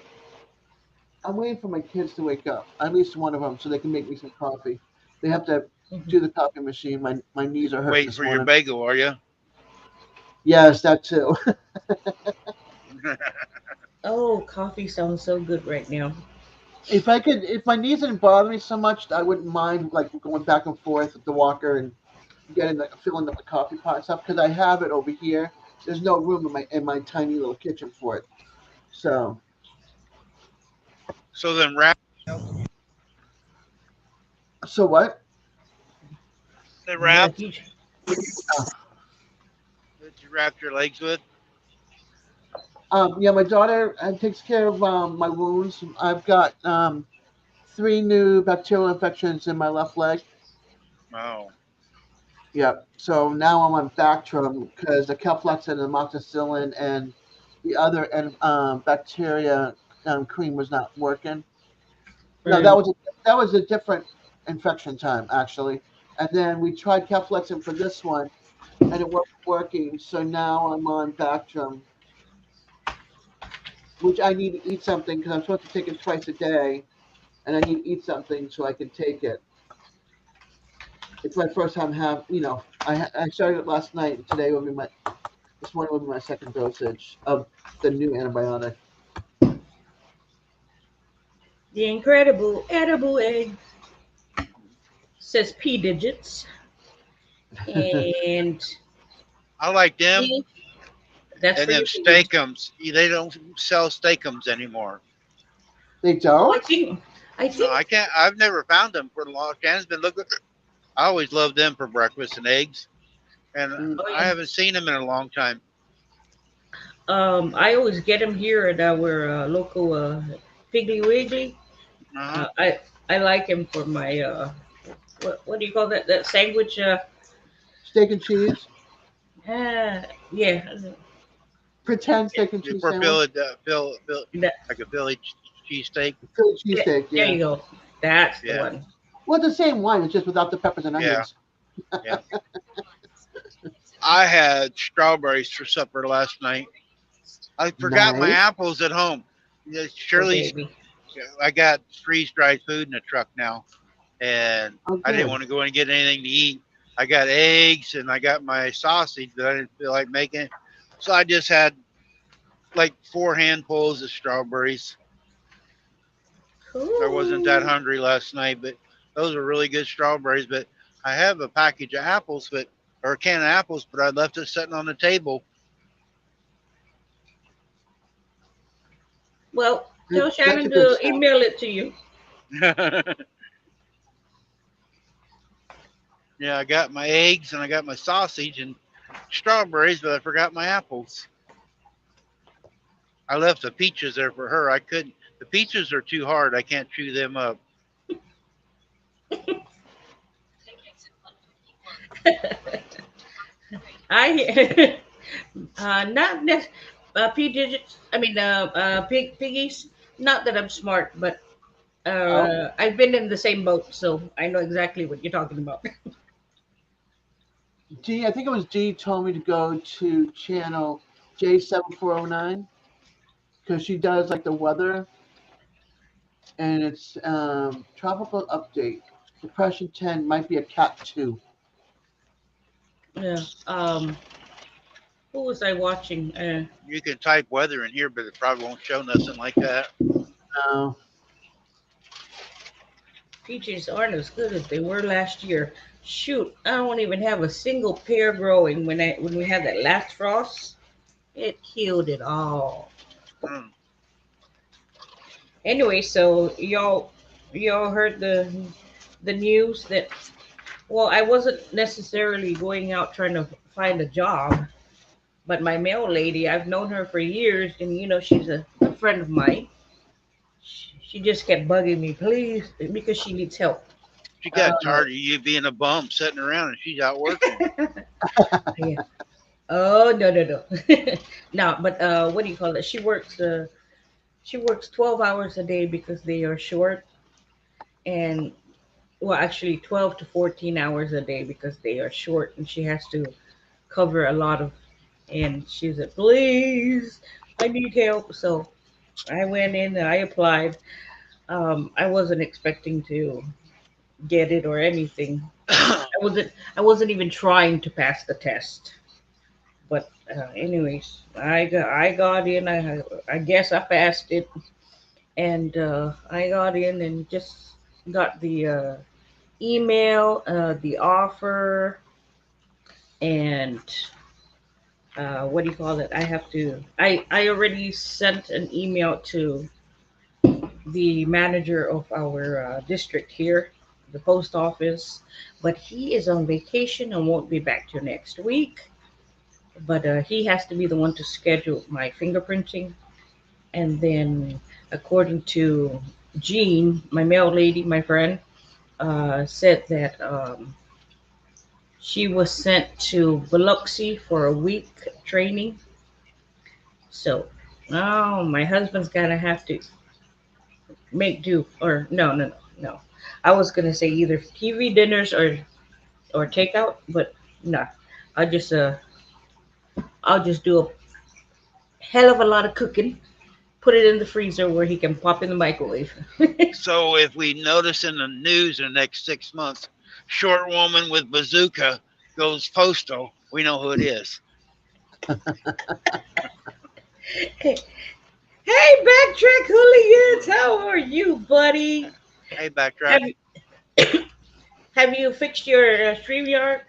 I'm waiting for my kids to wake up. At least one of them, so they can make me some coffee. They have to Mhm. do the coffee machine. My knees are hurting Waiting this for your morning. bagel, are you? Yes, that too. Oh, coffee sounds so good right now. If my knees didn't bother me so much, I wouldn't mind like going back and forth with the walker and filling up the coffee pot and stuff because I have it over here. There's no room in my tiny little kitchen for it. So So then wrap what? the Yeah, wrap. Did you wrap your legs with? Yeah, my daughter takes care of my wounds. I've got 3 new bacterial infections in my left leg. Oh, Yep. So now I'm on Bactrim because the Keflexin and amoxicillin and the other bacteria cream was not working. No, right. that was a different infection time actually. And then we tried Keflexin for this one, and it wasn't working. So now I'm on Bactrim, which I need to eat something because I'm supposed to take it twice a day, and I need to eat something so I can take it. It's my first time I started it last night. And today will be this morning will be my second dosage of the new antibiotic. The incredible edible egg says P digits, and I like them see, that's and for them your P digits. steakums. They don't sell steakums anymore. They Oh, don't? I No, think, I can't. I've never found them for a long. Shannon's been looking. I always loved them for breakfast and eggs, and Mm. oh I yeah. haven't seen them in a long time. I always get them here at our local Piggly Wiggly. Uh-huh. I like him for my what do you call that sandwich? Steak and cheese? Yeah, Pretend steak and cheese For sandwich? that, like a Philly cheesesteak. Philly yeah, cheesesteak, there yeah. you go. That's the Yeah, one. Well, the same wine, it's just without the peppers and yeah, onions. yeah. I had strawberries for supper last night. I forgot my Nice. apples at home. Yeah, Oh Shirley's. baby. I got freeze dried food in the truck now, and Oh, I didn't good. want to go and get anything to eat. I got eggs and I got my sausage that I didn't feel like making, so I just had like 4 handfuls of strawberries. I wasn't that Cool. hungry last night, but those are really good strawberries. But I have a package of apples, or a can of apples, but I left it sitting on the table. Well, tell That's a Shannon good to snack. email it to you. Yeah, I got my eggs and I got my sausage and strawberries, but I forgot my apples. I left the peaches there for her. I couldn't. The peaches are too hard. I can't chew them up. I not P digits. I mean piggies. Not that I'm smart, but Oh, I've been in the same boat, so I know exactly what you're talking about. G, I think it was G told me to go to channel J7409 because she does like the weather and it's tropical update. Depression 10 might be a cat 2. Yeah. Who was I watching? You can type weather in here, but it probably won't show nothing like that. No. Peaches aren't as good as they were last year. Shoot, I don't even have a single pear growing when we had that last frost. It killed it all. Mm. Anyway, so y'all heard the news that well, I wasn't necessarily going out trying to find a job, but my mail lady, I've known her for years, and she's a good friend of mine. She just kept bugging me, please, because she needs help. She got Uh, tired of you being a bum sitting around, and she's out working. yeah. Oh no. No, but what do you call it? She works 12 hours a day because they are short, and well, actually 12 to 14 hours a day because they are short, and she has to cover a lot of. And she said, "Please, I need help." So I went in and I applied. I wasn't expecting to get it or anything. I wasn't even trying to pass the test. But anyways, I got in. I guess I passed it, and I got in and just got the email, the offer, and what do you call it? I have to. I already sent an email to the manager of our district here, the post office, but he is on vacation and won't be back till next week. But he has to be the one to schedule my fingerprinting, and then according to Jean, my mail lady, my friend, said that she was sent to Biloxi for a week training. So, oh, my husband's gonna have to make do, or no. I was gonna say either TV dinners or takeout, but no. I just I'll just do a hell of a lot of cooking, put it in the freezer where he can pop in the microwave. So if we notice in the news in the next 6 months, short woman with bazooka goes postal, we know who it is. Hey, backtrack hooligans, how are you, buddy? Hey, backtrack. Have you, have you fixed your StreamYard,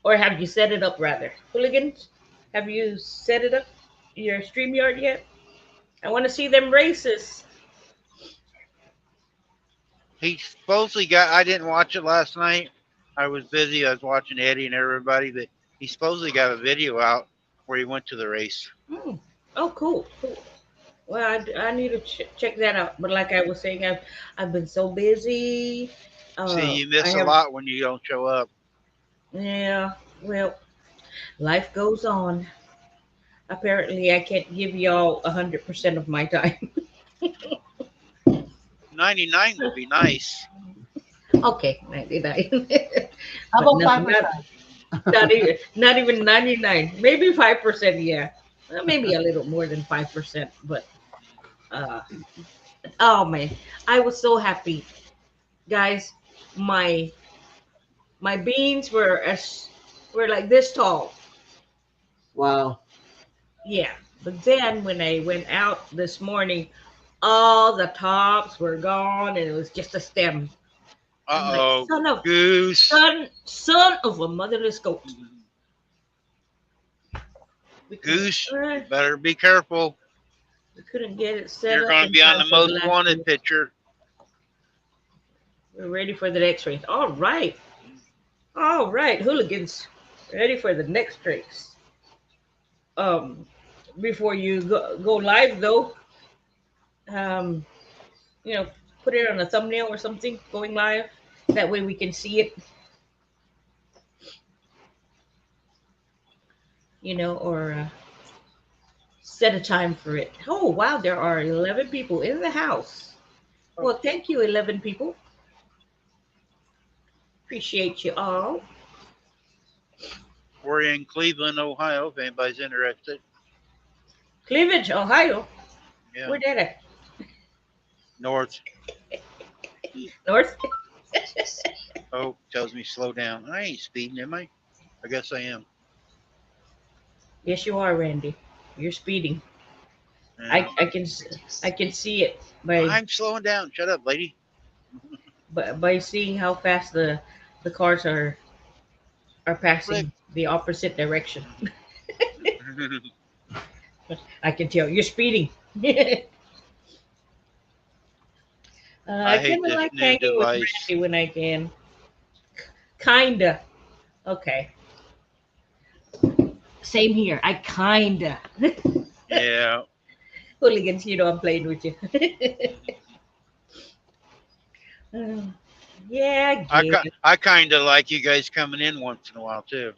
or have you set it up rather? Hooligans, have you set it up your StreamYard yet? I want to see them races. He supposedly got, I didn't watch it last night. I was busy. I was watching Eddie and everybody, but he supposedly got a video out where he went to the race. Hmm. Oh, cool, cool. Well, I need to check that out. But like I was saying, I've been so busy. See, you I miss a have, lot when you don't show up. yeah. Well, life goes on. Apparently, I can't give y'all 100% of my time. 99 would be nice. Okay, 99. How But about no, 5%? not even 99. Maybe 5%. Yeah, maybe a little more than 5%. But uh, oh man, I was so happy, guys. My my beans were like this tall. Wow. Yeah, but then when I went out this morning, all the tops were gone, and it was just a stem. I'm like, Uh-oh. Goose. son of a motherless goat. We couldn't, Goose, uh, you better be careful. we couldn't get it set You're up going to in be on time the for the most last wanted race. picture. We're ready for the next race. All right, hooligans, ready for the next race. Um, before you go live though, um, you know, put it on a thumbnail or something going live. That way we can see it, or set a time for it. Oh, wow, there are 11 people in the house. Well, thank you, 11 people. Appreciate you all. We're in Cleveland, Ohio, if anybody's interested. Cleavage, Ohio. Yeah, Where that at? north. North? Oh, tells me slow down. I ain't speeding, am I? I guess I am. Yes, you are, Randy. You're speeding. Yeah. I can see it by I'm slowing down. Shut up, lady. by seeing how fast the cars are Flick. passing the opposite direction. I can tell you're speeding. I I hate kind of this like new hanging with device. Randy when I can. Kinda. Okay. Same here. I kinda. Yeah. Hooligans, I'm playing with you. Uh, yeah, yeah, I kind of like you guys coming in once in a while, too.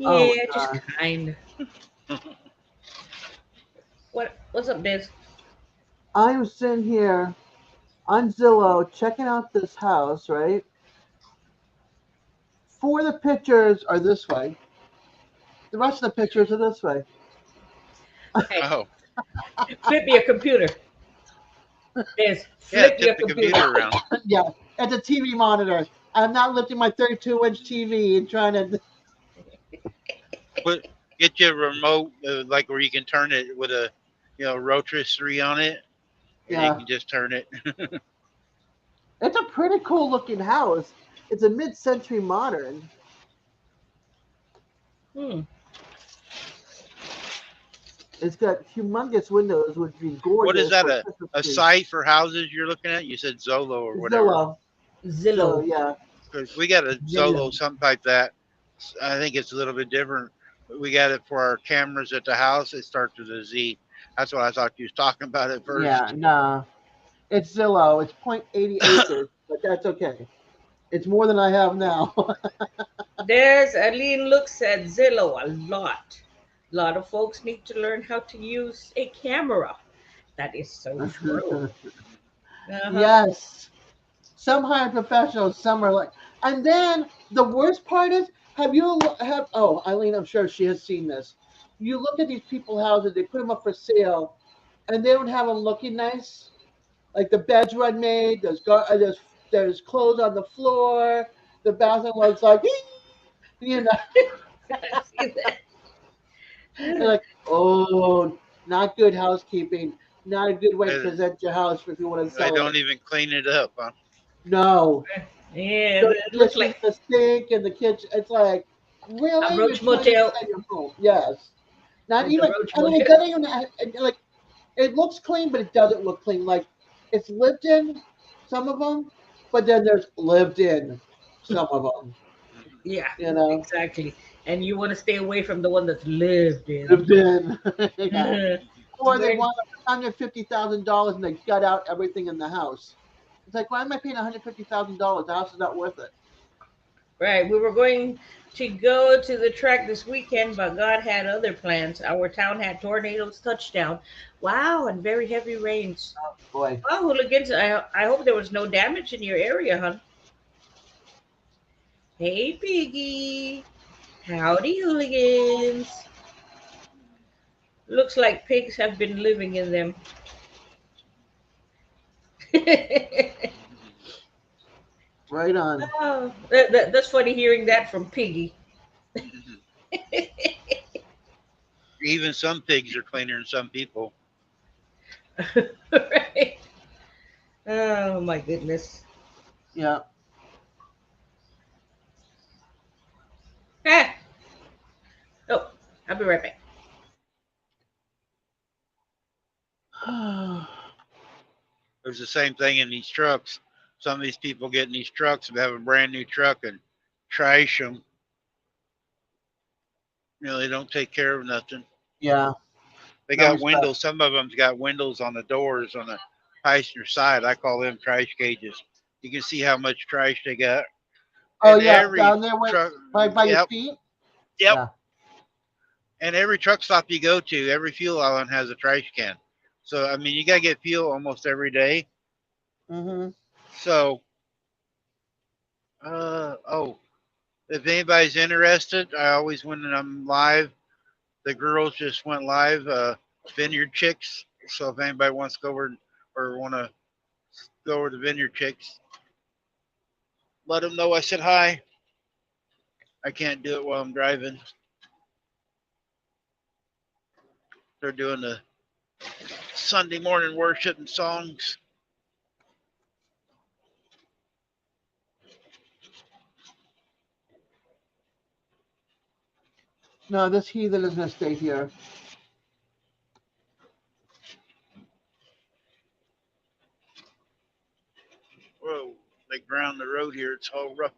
Oh yeah, my just God. kind. What's up, Biz? I'm sitting here on Zillow checking out this house, right? 4 of the pictures are this way. The rest of the pictures are this way. Hey, Oh, flip your computer. Biz, yeah, flip your tip the computer. computer around. Yeah, it's a TV monitor. I'm not lifting my 32-inch TV and trying to. Get your remote, like where you can turn it with a, rotisserie on it. and Yeah. you can just turn it. It's a pretty cool looking house. It's a mid-century modern. Hmm. It's got humongous windows, which would be gorgeous. What is that? for A Christmas a tree. site for houses you're looking at? You said Zolo or whatever. Zillow. Zillow. Yeah. 'Cause we got a Zillow. Zolo, something like that. I think it's a little bit different. We got it for our cameras at the house. It starts with a Z. That's what I thought you was talking about at first. Yeah, nah. It's Zillow. It's 0.80 acres, but that's okay. It's more than I have now. There's Aline looks at Zillow a lot. A lot of folks need to learn how to use a camera. That is so true. Uh-huh. Yes. Some hire professionals, some are like, and then the worst part is, oh, Eileen, I'm sure she has seen this. You look at these people houses, they put them up for sale, and they don't have them looking nice. Like the bed's unmade, there's clothes on the floor, the bathroom looks like, you know, See that? they're like, oh, not good housekeeping, not a good way to Uh, present your house if you want to They sell don't it. even clean it up, huh? No, Yeah, the it looks dishes, like the sink, and the kitchen. It's like, really? a Roach You're trying to Motel. sell your home? Yes. Not Like the even. Roach I mean, it Motel. doesn't even like. It looks clean, but it doesn't look clean. Like it's lived in, some of them, but then there's lived in some of them. Yeah, You know, exactly. And you want to stay away from the one that's lived in. lived in. Yeah. Right. Or they want $150,000 and they gut out everything in the house. It's like, why am I paying $150,000? The house is not worth it. We were going to go to the track this weekend, but God had other plans. Our town had tornadoes touchdown. Wow, and very heavy rains. Boy. Well, hooligans, I hope there was no damage in your area, hon. Hey, Piggy. Howdy, hooligans. Looks like pigs have been living in them. Right on. Oh, that's funny hearing that from Piggy. Even some pigs are cleaner than some people. Right? Oh, my goodness. Yeah. Ah. Oh, I'll be right back. There's the same thing in these trucks. Some of these people get in these trucks and have a brand new truck and trash them. You know, they don't take care of nothing. Yeah. They No got respect. windows. Some of them's got windows on the doors on the passenger side. I call them trash cages. You can see how much trash they got. Oh And yeah, every down there truck, by your yep, feet. yep. Yeah. And every truck stop you go to, every fuel island has a trash can. So I mean, you gotta get fuel almost every day. Mm-hmm. So, oh, if anybody's interested, I always when I'm live, the girls just went live. Vineyard Chicks. So if anybody wants to go over or want to go over to Vineyard Chicks, let them know I said hi. I can't do it while I'm driving. They're doing the Sunday morning worship and songs. No, this heathen is gonna stay here. Whoa, they ground the road here. It's all rough.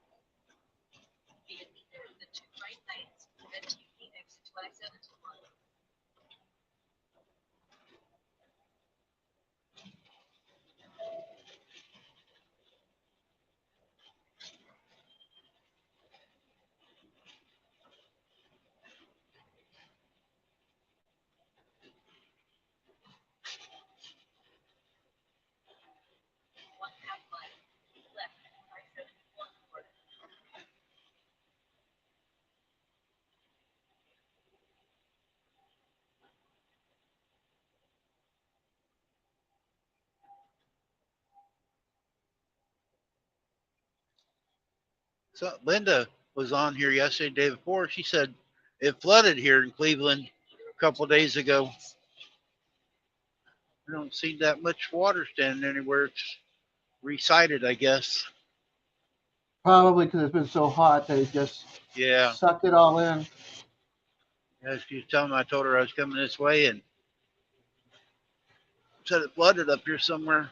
So Linda was on here yesterday, day before. She said it flooded here in Cleveland a couple days ago. I don't see that much water standing anywhere. It's recited, I guess. Probably because it's been so hot that it just Yeah. sucked it all in. As she was telling me, I told her I was coming this way and said it flooded up here somewhere.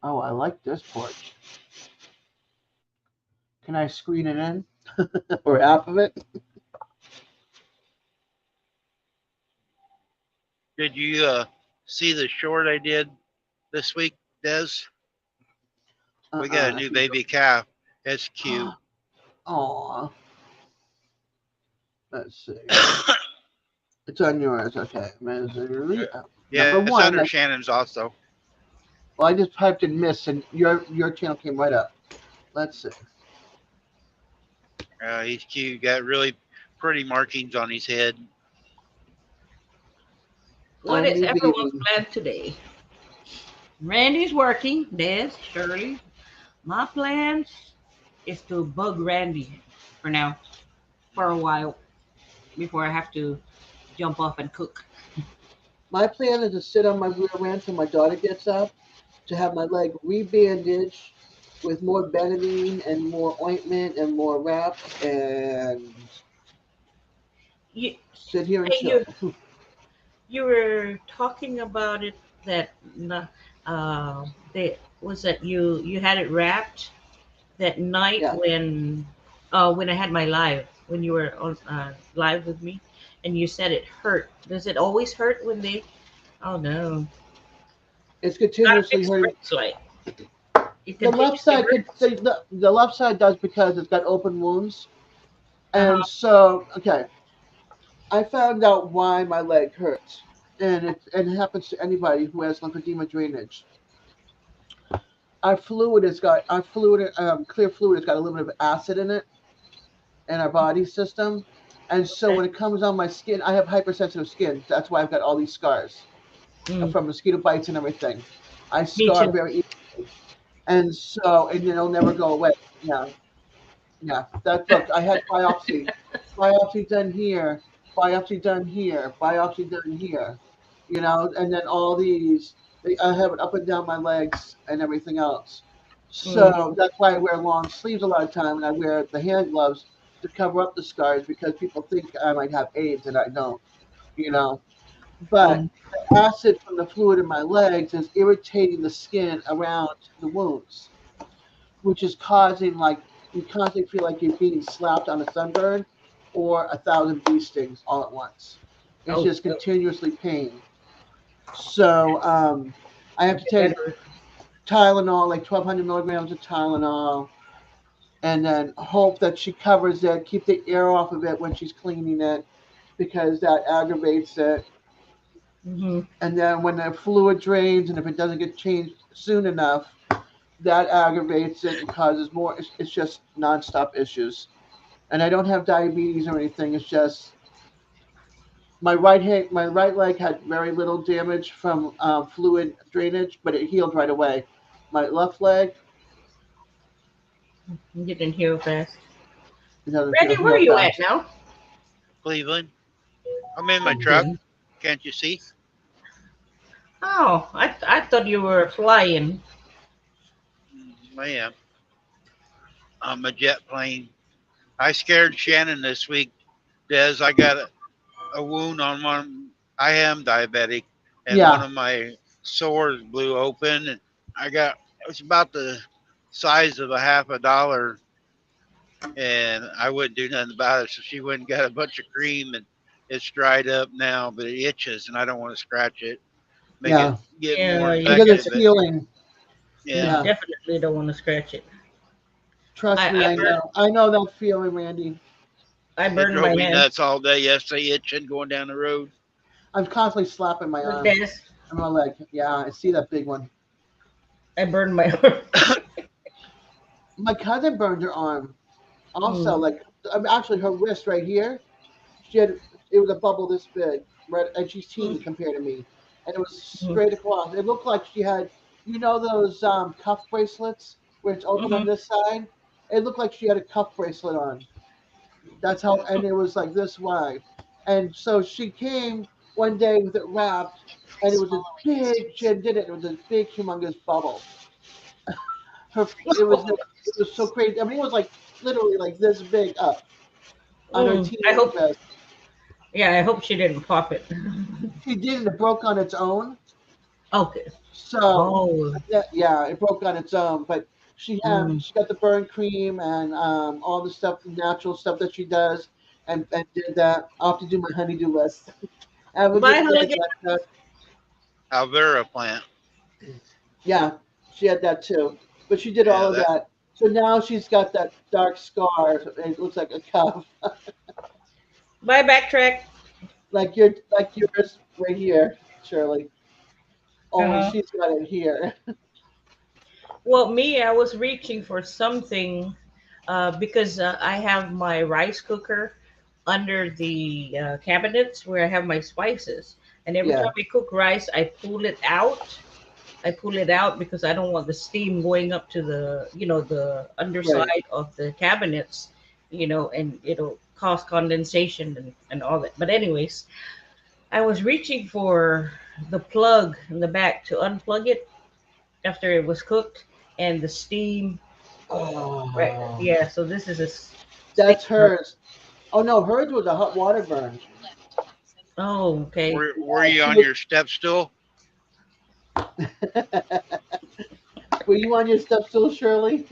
Oh, I like this porch. Can I screen it in? Or half of it? Did you see the short I did this week, Des? We got a new baby calf. It's cute. Aw. Let's see. It's on yours. Okay. Misery. Yeah, Number it's one. under Shannon's also. Well, I just typed in miss and your channel came right up. Let's see. He's cute. Got really pretty markings on his head. What is Only everyone's baby. plan today? Randy's working. Des, Shirley. My plans is to bug Randy for now, for a while, before I have to jump off and cook. My plan is to sit on my rear end till my daughter gets up, to have my leg rebandaged with more betadine and more ointment and more wraps and You, sit here and hey, chill. you were talking about it that they was that you had it wrapped that night Yeah. when I had my live when you were on live with me, and you said it hurt. Does it always hurt when they? Oh no! It's Gotta continuously fix hurting. breaks like it The left continuously side could hurts. the left side does because it's got open wounds. Uh-huh. And so okay. I found out why my leg hurts. And it happens to anybody who has lymphedema drainage. Our fluid, clear fluid has got a little bit of acid in it in our body system. And so Okay. when it comes on my skin, I have hypersensitive skin. That's why I've got all these scars Mm, from mosquito bites and everything. I me scar too. very easily. And so, and it'll never go away. Yeah. Yeah. Look, I had biopsy done here, biopsy done here, biopsy done here, and then all these, I have it up and down my legs and everything else. Mm, So that's why I wear long sleeves a lot of time, and I wear the hand gloves to cover up the scars because people think I might have AIDS and I don't, you know. But mm, the acid from the fluid in my legs is irritating the skin around the wounds, which is causing like you constantly feel like you're being slapped on a sunburn or a thousand bee stings all at once. It's oh, just continuously pain. So I have to that take hurt. Tylenol, like 1,200 milligrams of Tylenol, and then hope that she covers it, keep the air off of it when she's cleaning it, because that aggravates it. Hmm. And then when the fluid drains, and if it doesn't get changed soon enough, that aggravates it and causes more. It's just nonstop issues. And I don't have diabetes or anything. It's just my right leg had very little damage from fluid drainage, but it healed right away. My left leg, You didn't heal fast. it doesn't Randy, where are heal you at fast. now? Cleveland. I'm in my truck. Okay. Can't you see? Oh, I thought you were flying. I am. I'm a jet plane. I scared Shannon this week, Des. I got a wound on one. I am diabetic, and one Yeah, of my sores blew open, and it was about the size of a half a dollar, and I wouldn't do nothing about it. So she went and got a bunch of cream, and it's dried up now, but it itches, and I don't want to scratch it, make it yeah, get more Yeah, you because infected. it's definitely, But healing. you yeah, Yeah, definitely don't want to scratch it. trust me, I I burned know. I know that feeling, Randy. I it burned drove my me hand nuts all day yesterday, itching going down the road. I'm constantly slapping my with arm this. and my leg. Yeah, I see that big one. I burned my arm. My cousin burned her arm. Also, Mm, like actually her wrist right here. She had it was a bubble this big, right? And she's mm, teeny compared to me, and it was mm. straight across. It looked like she had You know those cuff bracelets where it's open on Mhm. this side? It looked like she had a cuff bracelet on. That's how, and it was like this wide. And so she came one day with it wrapped, and it was a big. She did it. It was a big, humongous bubble. Her, it was so crazy. I mean, it was like literally like this big up on her I teenage hope. dress. Yeah, I hope she didn't pop it. She did, and it broke on its own. Okay. So Oh. yeah, it broke on its own. But Mm. she got the burn cream and all the stuff, natural stuff that she does, and did that. I'll have to do my honeydew list. Have a Bye, good day, Holiday. Jessica. Alvera plant. Yeah, she had that too. But she did all Yeah, of that. that. So now she's got that dark scar. And it looks like a cuff, Bye, backtrack. like yours right here, Shirley. Only Uh-huh. she's got it here. Well, me, I was reaching for something because I have my rice cooker under the cabinets where I have my spices. And every Yeah, time I cook rice, I pull it out. I pull it out because I don't want the steam going up to the right. underside of the cabinets, and it'll cause condensation and all that. But anyways, I was reaching for the plug in the back to unplug it after it was cooked, and the steam. Right. Oh, Yeah. So this is a steak that's burn. hers. Oh no, hers was a hot water burn. Oh, okay. Were you She on was. your step stool? Were you on your step stool, Shirley?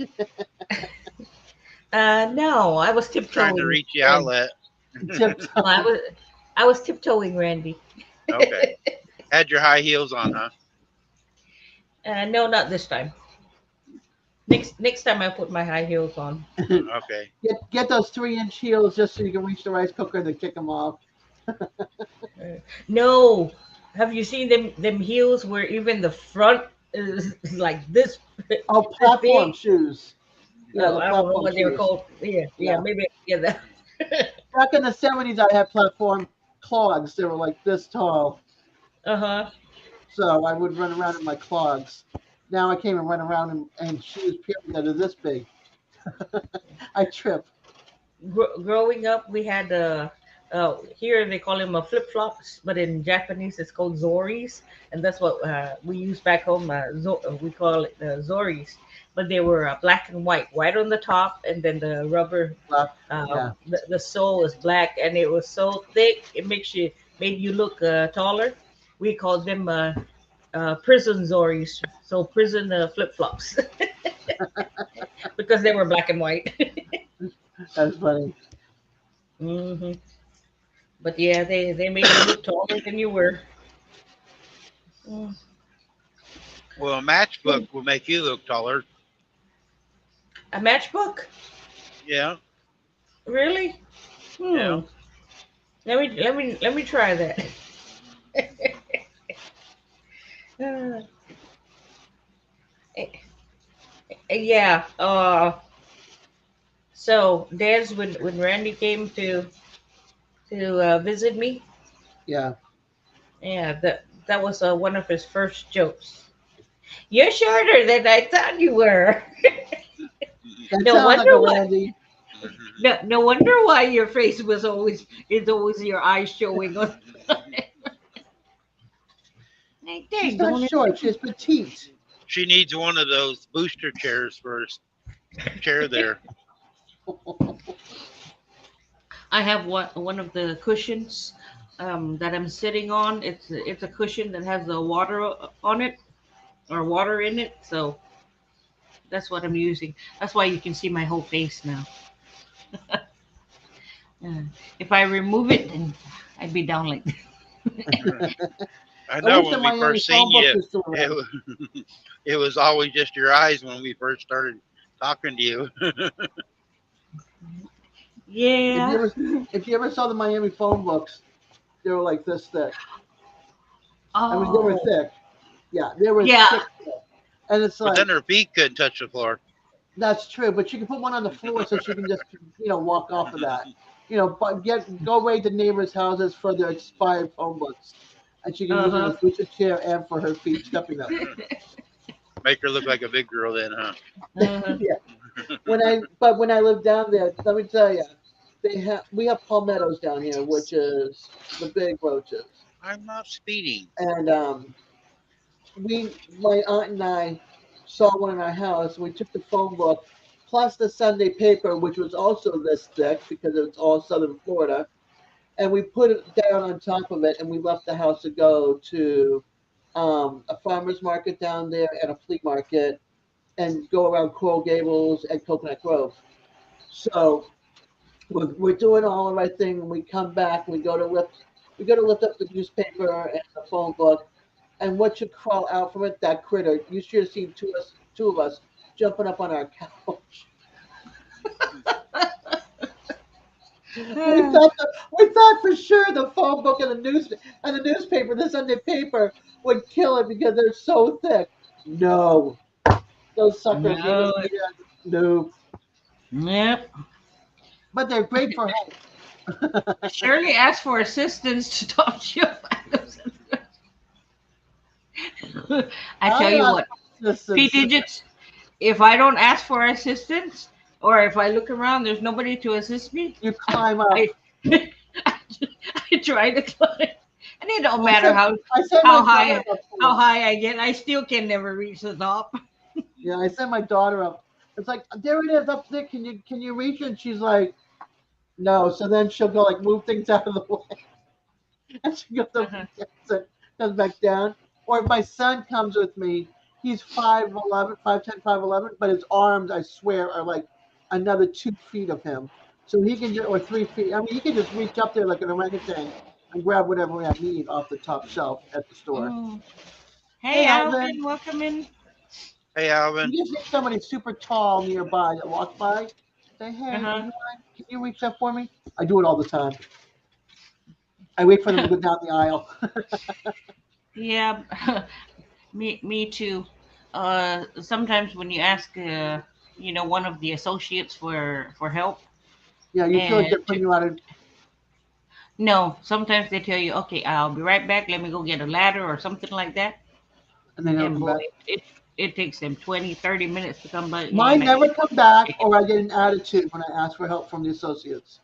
No, I was Trying to tiptoeing, reach the Randy. outlet. No, I Tiptoe. was, I was tiptoeing, Randy. Okay. Had your high heels on, huh? No, not this time. Next time I put my high heels on. Okay. Get those 3-inch heels just so you can reach the rice cooker and then kick them off. No, have you seen them heels where even the front is like this Oh, this platform big? shoes. Yeah, Oh, the I don't know platform what they were shoes. called. Yeah, yeah, Yeah. maybe yeah that. Back in the 70s, I had platform clogs. They were like this tall. Uh-huh. So I would run around in my clogs. Now I can't even run around in shoes, period, that are this big. I trip. Growing up, we had here they call them flip flops, but in Japanese it's called zoris, and that's what we use back home. We call it zoris, but they were black and white on the top, and then the rubber, Yeah. the sole is black, and it was so thick it made you look taller. We called them prison zoris, so prison flip flops, because they were black and white. That's funny. hmm But yeah, they made you look taller than you were. Mm. Well, a matchbook will make you look taller. A matchbook? Yeah. Really? Yeah. Hmm. Let me try that. Uh, eh, yeah. So Dad's when Randy came to visit me. Yeah. Yeah, that was one of his first jokes. You're shorter than I thought you were. That No sounds like wonder a why. Randy. No wonder why your face was always your eyes showing on. Hey, She's dang, not don't it? short. She's petite. She needs one of those booster chairs for her chair there. I have one of the cushions that I'm sitting on. It's a cushion that has the water on it or water in it. So that's what I'm using. That's why you can see my whole face now. Uh, if I remove it, then I'd be down like. I I know wish the when we Miami first phone seen book you, was still it around. was, it was always just your eyes when we first started talking to you. If you Yeah. ever if you ever saw the Miami phone books, they were like this thick. I mean, they were Oh. thick. Yeah, they were Yeah. thick. And it's But then like her feet couldn't touch the floor. that's true, but you can put one on the floor so she can just walk off of that. But go raid the neighbors' houses for their expired phone books, and she can Uh use it as huh. a booster chair and for her feet stepping up. Make her look like a big girl then, huh? Uh-huh. Yeah. When I lived down there, let me tell you, we have palmettos down here, which is the big roaches, I'm not speeding. and my aunt and I saw one in our house. We took the phone book plus the Sunday paper, which was also this thick because it's all Southern Florida, and we put it down on top of it, and we left the house to go to a farmer's market down there and a flea market, and go around Coral Gables and Coconut Grove. So we're doing all the right thing, and we come back. We go to lift up the newspaper and the phone book, and what should crawl out from it? That critter. You should have seen two of us jumping up on our couch. We thought for sure the phone book and the newspaper, the Sunday paper, would kill it because they're so thick. No, those suckers. No. No, Yep. but they're great for help. Shirley asked for assistance to talk to you about those. I tell you what, P digits, if I don't ask for assistance or if I look around, there's nobody to assist me, You climb up. I, I try to climb. And it don't matter how I sent how my high- daughter up for how it. high I get, I still can never reach the top. Yeah, I sent my daughter up. It's like there it is up there. Can you reach it? And she's like, no. So then she'll go like move things out of the way, and she goes up Uh-huh. and comes back down. Or if my son comes with me, he's 5'11", 5'10", 5'11", but his arms, I swear, are like another 2 feet of him. So he can just, or 3 feet. I mean, he can just reach up there like an orangutan and grab whatever I need off the top shelf at the store. Mm. Hey, Hey, Alvin. Alvin, welcome in. Hey, Alvin. You just need somebody super tall nearby that walks by. Say, hey, Uh-huh. would you mind? Can you reach up for me? I do it all the time. I wait for them to go down the aisle. Yeah, me too. Sometimes when you ask, one of the associates for help, Yeah, you feel like they're and putting you out of. no, sometimes they tell you, okay, I'll be right back. Let me go get a ladder or something like that. And they never And come boy, back. it takes them 20, 30 minutes to come back. Mine never come back, or I get an attitude when I ask for help from the associates.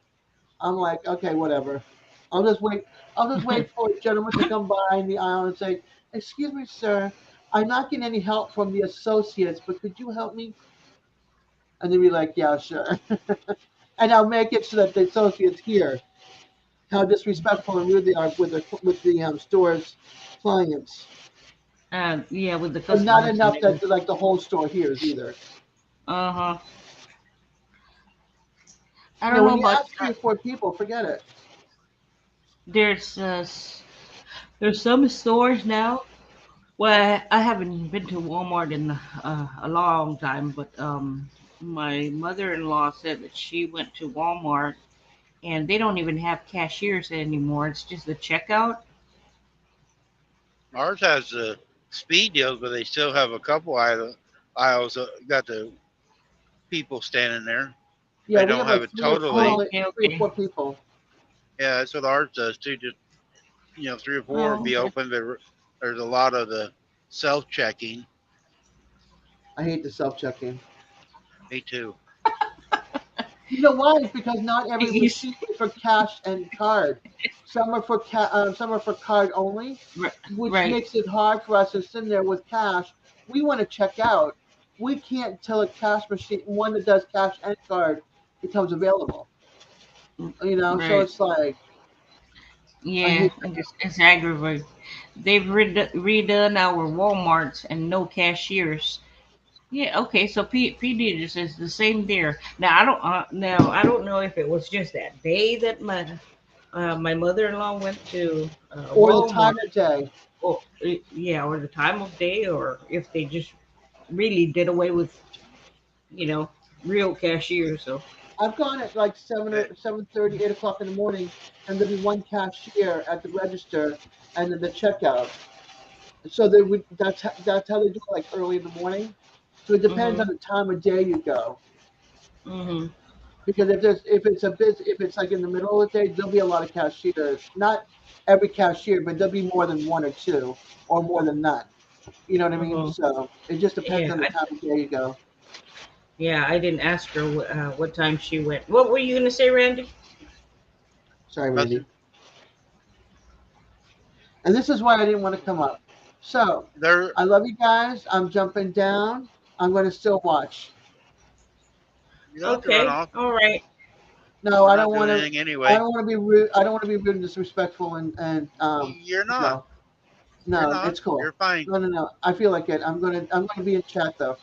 I'm like, okay, whatever. I'll just wait. I'll just wait for a gentleman to come by in the aisle and say, "Excuse me, sir, I'm not getting any help from the associates, but could you help me?" And they'll be like, "Yeah, sure." And I'll make it so that the associates hear how disrespectful and rude they are with the store's clients. Yeah, with the But not customers. enough that like the whole store hears either. Uh-huh. I You don't know, when know you about ask 3 or 4 people, forget it. there's some stores now. Well, I haven't been to Walmart in a long time, but my mother-in-law said that she went to Walmart and they don't even have cashiers anymore. It's just the checkout. Ours has the speed deals, but they still have a couple aisles got the people standing there. Yeah, They we don't have have like it totally. Okay, 3 or 4 people. Yeah, that's what ours does too. Just 3 or 4 would be okay. open, but there's a lot of the self-checking. I hate the self-checking. Me too. You know why? It's because not every You- machine is for cash and card. Some are for some are for card only, Right. which Right. makes it hard for us to sit there with cash. We want to check out. We can't tell a cash machine one that does cash and card becomes available. So Right. it's like I Yeah, hate. it's aggravating. They've redone our Walmarts and no cashiers. Yeah, okay, so PD just is the same there. Now I don't know if it was just that day that my mother-in-law went to Or the Walmart, time of day. or yeah, or the time of day, or if they just really did away with you know real cashiers. So I've gone at like 7:30, 8 o'clock in the morning, and there'll be one cashier at the register, and then the checkout. So that's how they do it, like early in the morning. So it depends mhm on the time of day you go. mhm Because if it's like in the middle of the day, there'll be a lot of cashiers. Not every cashier, but there'll be more than one or two, or more than none. You know what I mean? Mhm. So it just depends Yeah, on the time of day you go. yeah. I didn't ask her what time she went. What were you gonna say, Randy? Sorry, Randy. Nothing. And this is why I didn't want to come up. So They're I love you guys. I'm jumping down. I'm going to still watch. you don't have to run Okay, off. all right. No, We're I not don't want doing to. anything I anyway. don't want to be rude. I don't want to be rude and disrespectful. And You're not. no, You're no, not. it's cool. You're fine. No, no, no. I feel like it. I'm gonna be in chat though.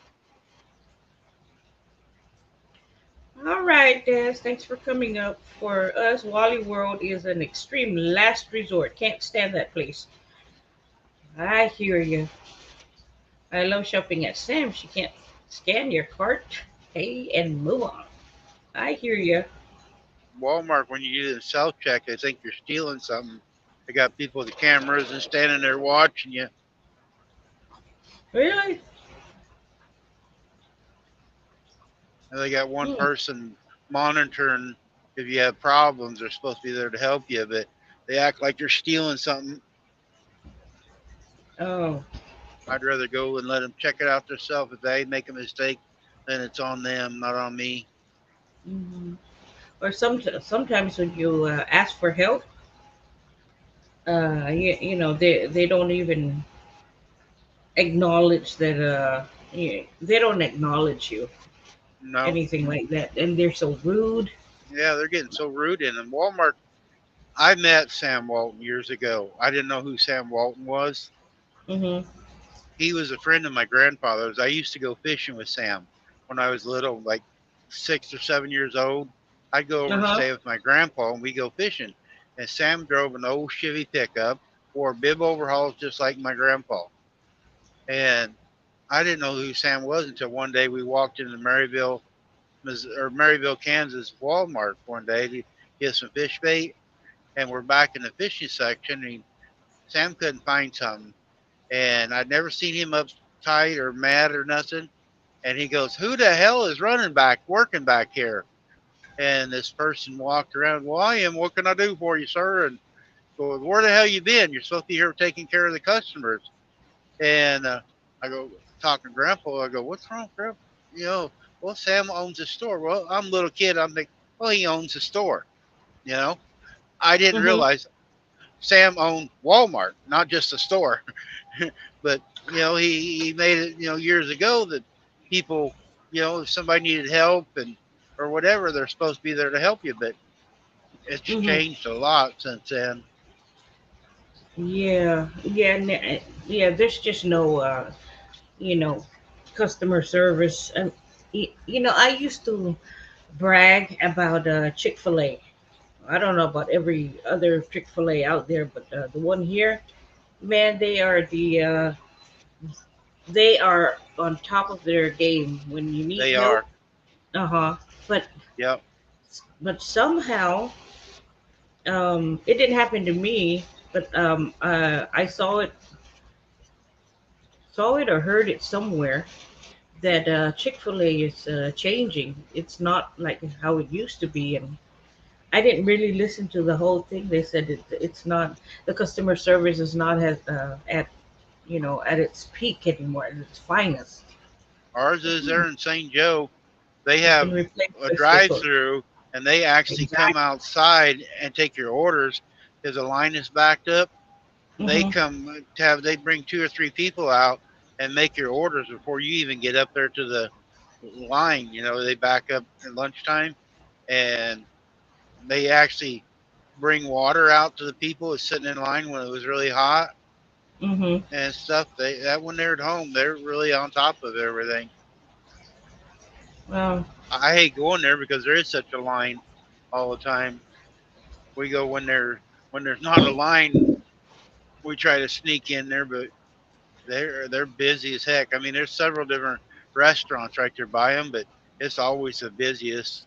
All right, Des. Thanks for coming up. For us, Wally World is an extreme last resort. Can't stand that place. I hear you. I love shopping at Sam's. You can't scan your cart, pay, and move on. I hear you. Walmart, when you do the self check, they think you're stealing something. They got people with the cameras and standing there watching you. Really? And they got one Hmm. person monitoring if you have problems. They're supposed to be there to help you, but they act like you're stealing something. Oh. I'd rather go and let them check it out themselves. If they make a mistake, then it's on them, not on me. Hmm. Or sometimes when you ask for help, you know, they don't even acknowledge that. They don't acknowledge you, No. anything like that, and they're so rude. Yeah, they're getting so rude in them. Walmart, I met Sam Walton years ago. I didn't know who Sam Walton was. Hmm. He was a friend of my grandfather's. I used to go fishing with Sam when I was little, like 6 or 7 years old. I'd go over Uh and huh. stay with my grandpa and we go fishing. And Sam drove an old Chevy pickup, wore bib overalls just like my grandpa. And I didn't know who Sam was until one day we walked into Maryville, or Maryville, Kansas Walmart one day to get some fish bait. And we're back in the fishing section. And Sam couldn't find something. And I'd never seen him uptight or mad or nothing. And he goes, "Who the hell is running back, working back here?" And this person walked around, "Well, I am. What can I do for you, sir?" And go, "Where the hell you been? You're supposed to be here taking care of the customers." And I go, talking to Grandpa, I go, "What's wrong, Grandpa?" You know, well, Sam owns a store. Well, I'm a little kid. I'm like, well, he owns a store. You know, I didn't Hmm. realize Sam owned Walmart, not just a store. But he made it years ago that people, if somebody needed help and or whatever, they're supposed to be there to help you. But it's Hmm. changed a lot since then. Yeah, yeah, yeah. There's just no, you know, customer service. And I used to brag about Chick-fil-A. I don't know about every other Chick-fil-A out there, but the one here, man, they are on top of their game when you need They help. are. Uh-huh. But Yep. somehow, it didn't happen to me, but I saw it or heard it somewhere that Chick-fil-A is changing. It's not like how it used to be, and I didn't really listen to the whole thing. They said it's not, the customer service is not at its peak anymore, at its finest. Ours is there in St. Joe. They It's been have replaced a by Sysco. drive-through, and they actually come Exactly. outside and take your orders because the line is backed up. They Hmm. they bring 2 or 3 people out and make your orders before you even get up there to the line. They back up at lunchtime, and they actually bring water out to the people that's sitting in line when it was really hot Hmm. and stuff. That when they're at home, they're really on top of everything. Well, I hate going there because there is such a line all the time. We go when there's not a line. We try to sneak in there, but they're busy as heck. I mean, there's several different restaurants right there by them, but it's always the busiest.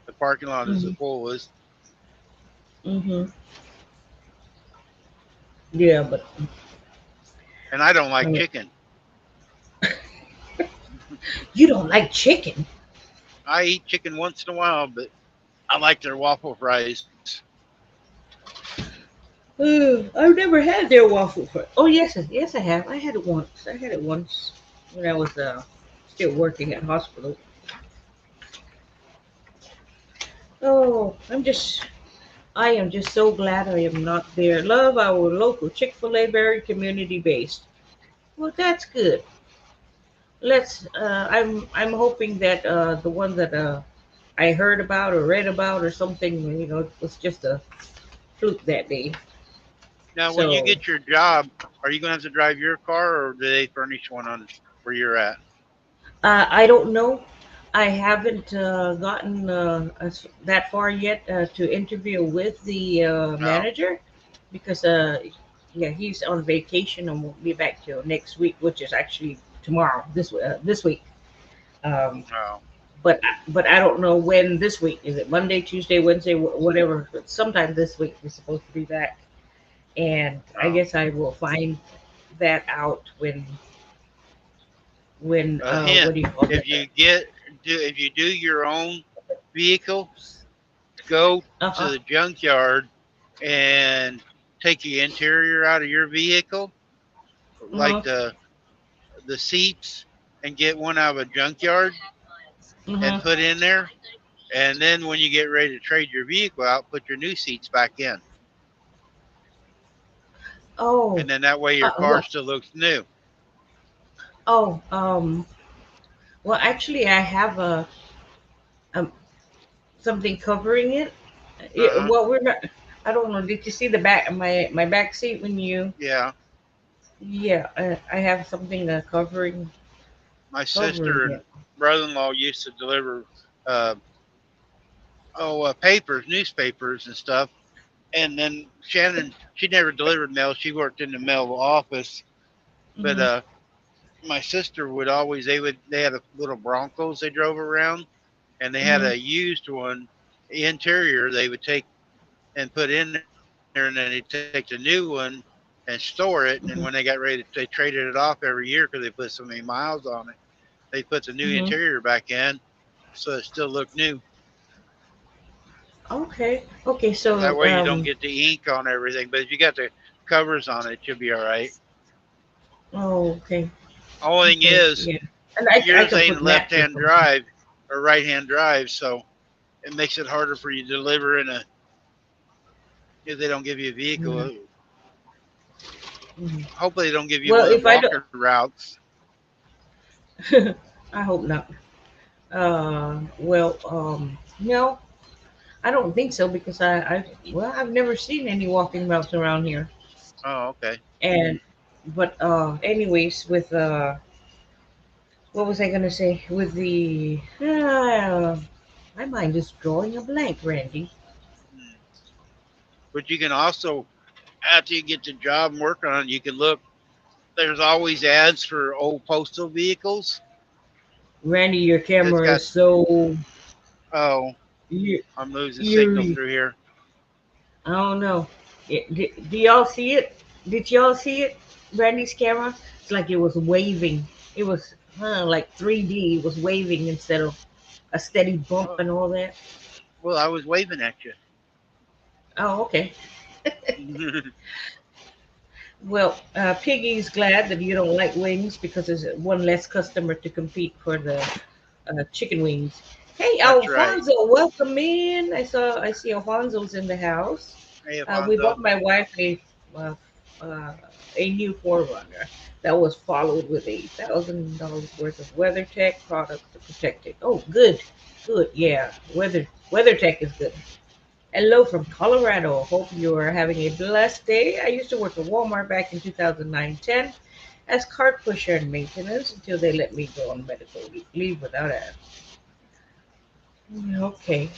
The parking lot is the hmm fullest. hmm yeah, but And I don't like uh, chicken. you don't like chicken. I eat chicken once in a while, but I like their waffle fries. I've never had their waffle fries. Oh yes, yes I have. I had it once. I had it once when I was still working at hospital. Oh, I am just so glad I am not there. Love our local Chick-fil-A, very community based. Well, that's good. I'm hoping that the one that I heard about or read about or something, was just a fluke that day. Now, when you So get your job, are you going to have to drive your car, or do they furnish one on where you're at? I don't know. I haven't gotten that far yet to interview with the No. manager because yeah, he's on vacation and won't be back till next week, which is actually tomorrow. This week. Um, No. but I don't know when this week. Is it Monday, Tuesday, Wednesday, whatever? But sometime this week he's supposed to be back, and I No. guess I will find that out when A hint: what do you call if it? if you do your own vehicle, go Uh to huh. the junkyard and take the interior out of your vehicle, like Uh the seats, and get one out of a junkyard and huh. put in there. And then when you get ready to trade your vehicle out, put your new seats back in. Oh, And then that way your car well, still looks new. oh, well, actually, I have um something covering it. Uh-huh. Well, we're not. I don't know. Did you see the back my back seat when you? Yeah. Yeah, I have something My covering sister and it. brother-in-law used to deliver uh, papers, newspapers and stuff. And then Shannon, she never delivered mail. She worked in the mail office. But Hmm. my sister would always, they had a little Broncos they drove around, and they had Hmm. a used one interior they would take and put in there, and then they take the new one and store it. And when they got Hmm. ready, they traded it off every year because they put so many miles on it. They put the new Hmm. interior back in, so it still looked new. Okay. Okay. That So way you don't get the ink on everything. But if you got the covers on it, you'll be all right. Oh, okay. Only thing Okay. is, Yeah. And I yours can ain't put a mats or left-hand something. drive or right-hand drive, so it makes it harder for you to deliver if they don't give you a Hmm. vehicle. Hmm. Hopefully, they don't give you one Well, of them if I don't, walker routes. I hope not. Well, no, I don't think so because well, I've never seen any walking routes around here. Oh, okay. And but anyways, with what was I gonna say? With the my mind is drawing a blank, Randy. Hmm. But you can also, after you get the job and work on it, you can look. There's always ads for old postal vehicles. Randy, your It's camera got, is so oh, e- I'm losing signal eerie. through here. I don't know. Do y'all see it? Did y'all see it? Randy's camera? It's like it was waving. It was like 3D. It was waving instead of a steady bump Oh, and all that. well, I was waving at Oh, okay. you. Well, Piggy's glad that you don't like wings because there's one less customer to compete for the chicken wings. Hey, That's right. Alfonso, welcome in. I see Alfonso's in the house. Hey, We bought Alfonso. my wife uh, uh, a new Forerunner that was followed with $1,000 worth of WeatherTech products to protect it. Oh, good, good, yeah. WeatherTech is good. Hello from Colorado. Hope you are having a blessed day. I used to work at Walmart back in 2009-10 as cart pusher and maintenance until they let me go on medical leave without a. Okay.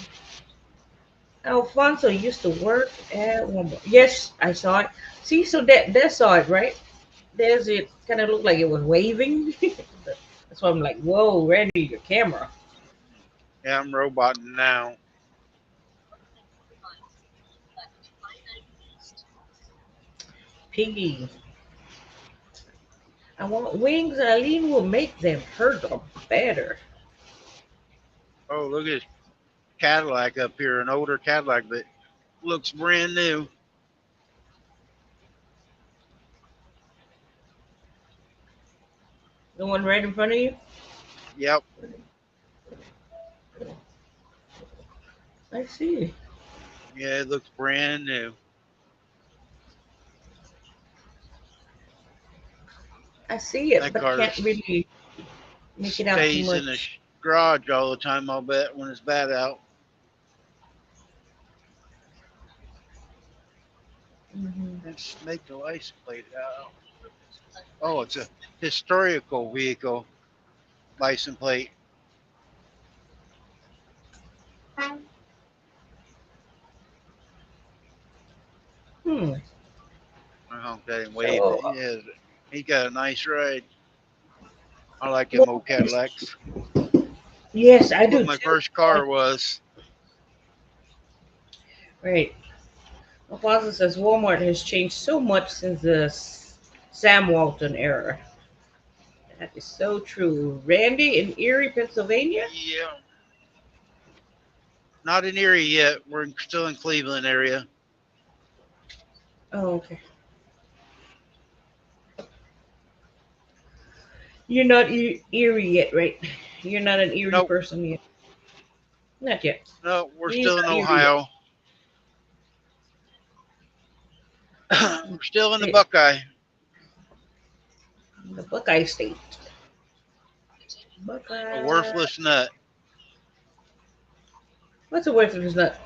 Alfonso used to work at Walmart. Yes, I saw it. See, so that saw it, right? There's it. Kind of looked like it was waving. That's why I'm like, whoa, Randy, your camera. Yeah, I'm roboting now. Piggy. I want wings. Eileen will make them. Her the better. Oh, look at this Cadillac up here, an older Cadillac that looks brand new. The one right in front of you? Yep. I see. Yeah, it looks brand new. I see it, That but car can't really make it out too stays in the much. garage all the time, I'll bet, when it's bad out. Hmm. Let's make the license plate out. Oh, it's a historical vehicle license plate. Hmm. I honked at him, waved So, it. Yeah, he got a nice ride. I like them well, old Cadillacs. yes, I What do my too. first car was. Right. My father says Walmart has changed so much since the Sam Walton era. That is so true. Randy in Erie, Pennsylvania? Yeah, not in Erie yet. Still in Cleveland area. Oh, okay. You're not Erie yet, right? You're not an Erie Nope, person yet. Not yet. no, we're He's still in not Erie Ohio. yet. We're still in the The Buckeye. the Buckeye State. A Buckeye. worthless nut. What's the word for this nut?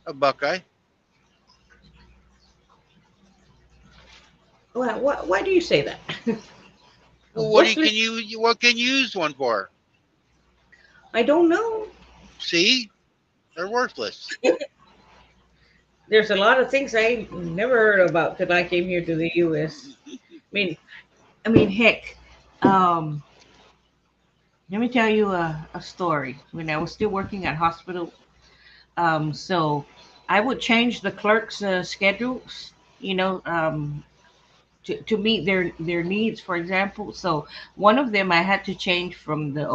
A Buckeye. Why do you say that? A Well, worthless? what can you use one for? I don't know. See, they're worthless. There's a lot of things I never heard about till I came here to the U.S. mean, heck. Um, Let me tell you a story. When I was still working at hospital, so I would change the clerks' schedules, to meet their needs. For example, so one of them I had to change from the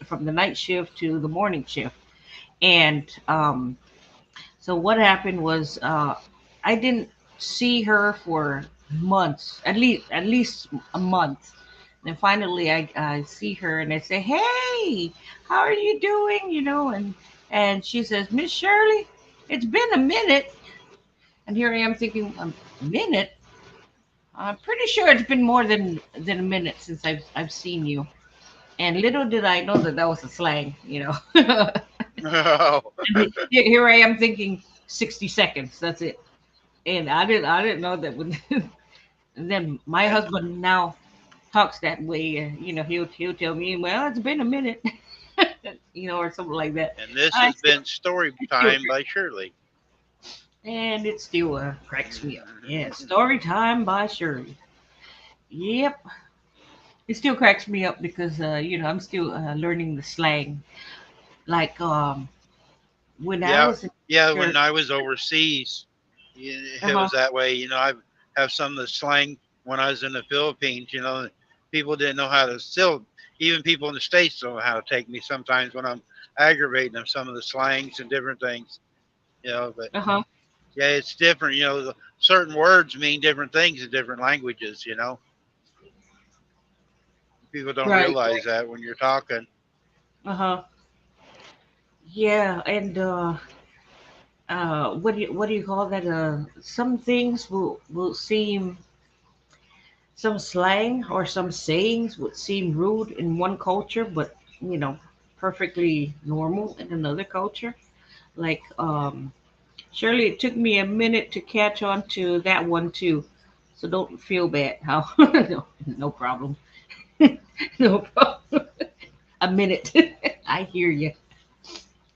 from the night shift to the morning shift, and so what happened was I didn't see her for months, at least a month. Then finally I see her and I say, "Hey, how are you doing?" And she says, "Miss Shirley, it's been a minute." And here I am thinking, a minute? I'm pretty sure it's been more than a minute since I've seen you. And little did I know that that was a slang. Oh, Here I am thinking 60 seconds. That's it. And I didn't know that when and then my and husband now talks that way. He'll tell me, "Well, it's been a minute," or something like that. and this I has still, been story it still, time by Shirley. and it still cracks me up. Yeah, story time by Shirley. Yep, it still cracks me up because I'm still learning the slang. Like when I Yeah, was in yeah. church. When I was overseas, Uh it huh. was that way. I have some of the slang when I was in the Philippines. People didn't know how to still. Even people in the states don't know how to take me sometimes when I'm aggravating them. Some of the slangs and different things. But Uh huh. yeah, it's different. Certain words mean different things in different languages. People don't Right. realize that when you're talking. Uh huh. Yeah, and what do you call that? Some things will seem, some slang or some sayings would seem rude in one culture, but you know, perfectly normal in another culture. Like surely it took me a minute to catch on to that one too. So don't feel bad. How no problem. No problem. A minute. I hear you.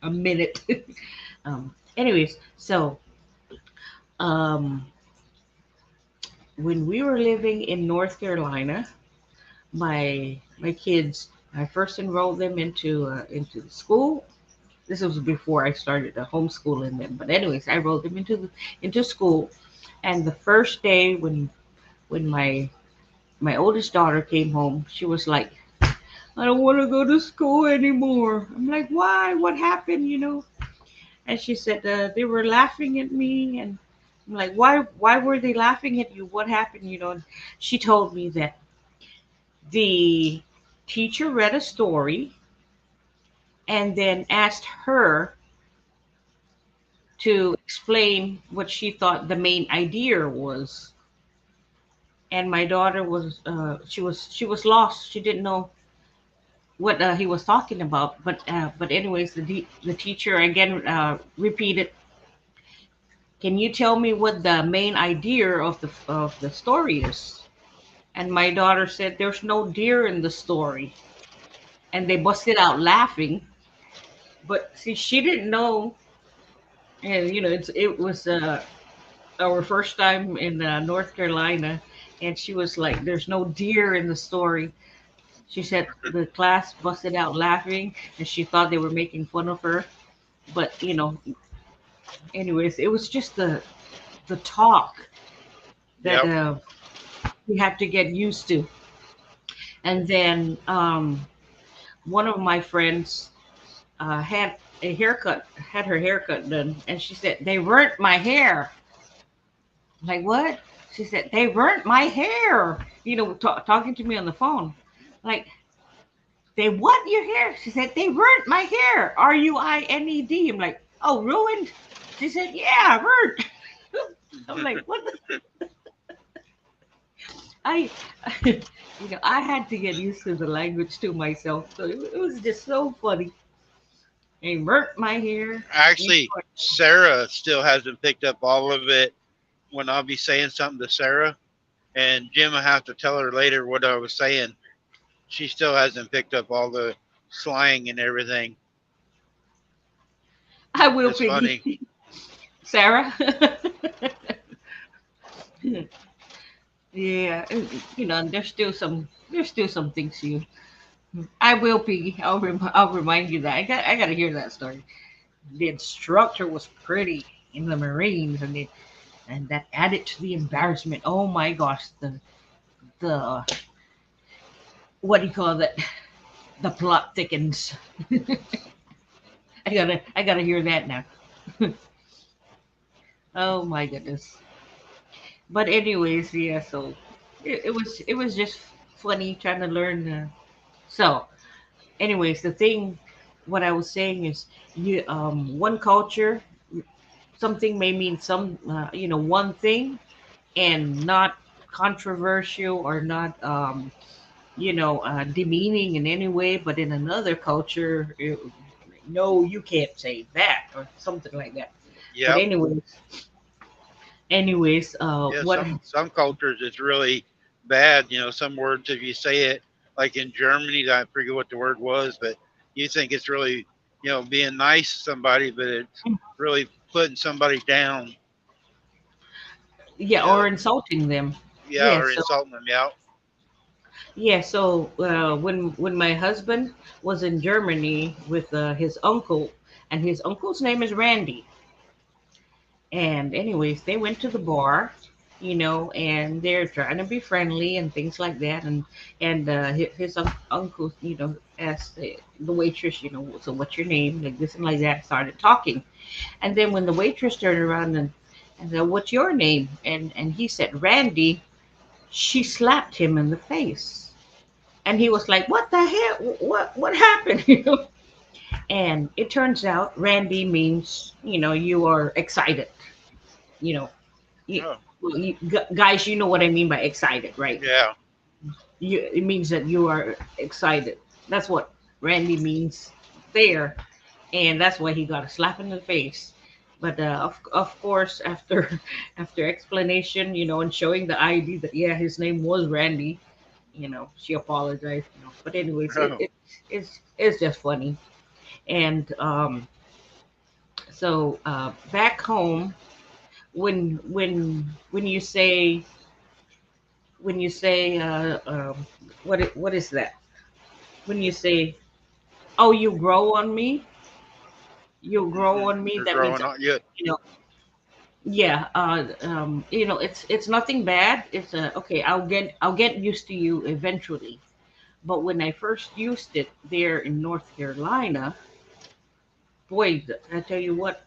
A minute. Anyways, so um when we were living in North Carolina, my kids, I first enrolled them into the school. This was before I started homeschooling them, but anyways, I enrolled them into school. And the first day when my oldest daughter came home, she was like, "I don't want to go to school anymore." I'm like, "Why? What happened?" And she said they were laughing at me, and I'm like, "Why? Why were they laughing at you? What happened?" And she told me that the teacher read a story and then asked her to explain what she thought the main idea was. And my daughter was she was lost. She didn't know what he was talking about. But anyways, the teacher again repeated, "Can you tell me what the main idea of the story is?" And my daughter said, "There's no deer in the story." And they busted out laughing. But see, she didn't know, and it was our first time in North Carolina, and she was like, "There's no deer in the story." She said the class busted out laughing, and she thought they were making fun of her. But anyways, it was just the talk that Yep. we had to get used to. And then one of my friends had her haircut done, and she said they burnt my hair. Like what? She said they burnt my hair. Talking to me on the phone, like they what your hair? She said they burnt my hair. RUINED. I'm like, oh, ruined. She said, yeah, burnt. I'm like, what? I, I had to get used to the language to myself, so it was just so funny. They burnt my hair. Actually, Sarah still hasn't picked up all of it when I'll be saying something to Sarah, and Jim will have to tell her later what I was saying. She still hasn't picked up all the slang and everything. I will, It's Piggy. funny. Sarah. Yeah, there's still some things you. I will, Piggy. I'll remind you that I gotta hear that story. The instructor was pretty in the Marines, and that added to the embarrassment. Oh my gosh, the what do you call that? The plot thickens. I gotta hear that now. Oh my goodness. But anyways, yeah. So it was just funny trying to learn. So anyways, what I was saying is, one culture, something may mean one thing, and not controversial or not demeaning in any way. But in another culture, no, you can't say that or something like that. But Yep. anyways, Yeah. what? Some cultures it's really bad. Some words if you say it, like in Germany, I forget what the word was, but you think it's really being nice to somebody, but it's really putting somebody down. Yeah, Yeah. or insulting them. Yeah, Yeah. or So insulting them. Yeah. when my husband was in Germany with his uncle, and his uncle's name is Randy. And anyways, they went to the bar, and they're trying to be friendly and things like that. And his uncle, asked the waitress, so what's your name, like this and like that. Started talking, and then when the waitress turned around and said, "What's your name?" and he said Randy, she slapped him in the face, and he was like, "What the hell? What happened?" And it turns out Randy means, you are excited. You know, you, Oh, well, guys, you know what I mean by excited, right? yeah. It means that you are excited. That's what Randy means there, and that's why he got a slap in the face. But of course, after after explanation, and showing the ID that yeah, his name was Randy, she apologized. But anyways, Oh, it's just funny. And so back home, when you say what is that? When you say, "Oh, you grow on me," you're that means growing up. You you know yeah, it's nothing bad. It's okay. I'll get used to you eventually. But when I first used it there in North Carolina, boy, I tell you what,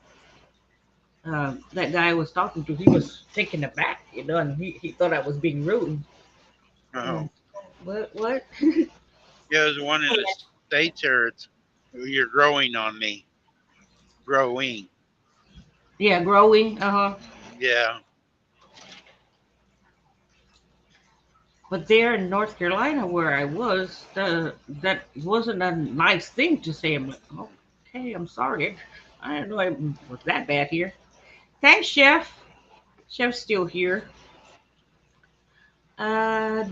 that guy I was talking to, he was taken aback, and he thought I was being rude. oh, Mm. What? Yeah, there's one in the States here. It's you're growing on me. Growing. Yeah, growing. Uh-huh. Yeah. But there in North Carolina where I was, that wasn't a nice thing to say. I'm like, okay, I'm sorry. I didn't know it was that bad here. Thanks, Chef. Chef's still here. Uh,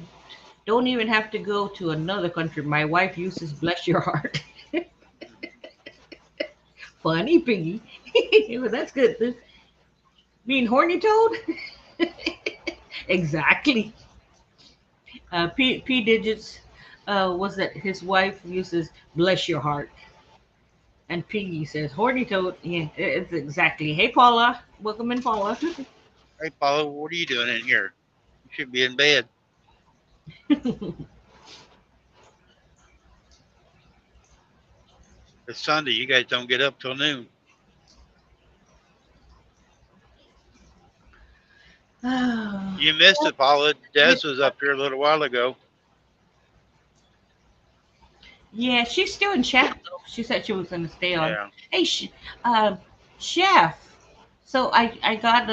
don't even have to go to another country. My wife uses bless your heart. Funny piggy. Well, that's good. Being horny toad? Exactly. P digits was that his wife uses bless your heart. And Piggy says horny toad. Yeah, it's exactly. Hey Paula. Welcome in, Paula. Hey, Paula, what are you doing in here? You should be in bed. It's Sunday. You guys don't get up till noon. You missed it, Paula. Des was up here a little while ago. Yeah, she's still in chat though. She said she was gonna stay on. Yeah. Hey, uh, chef. So I got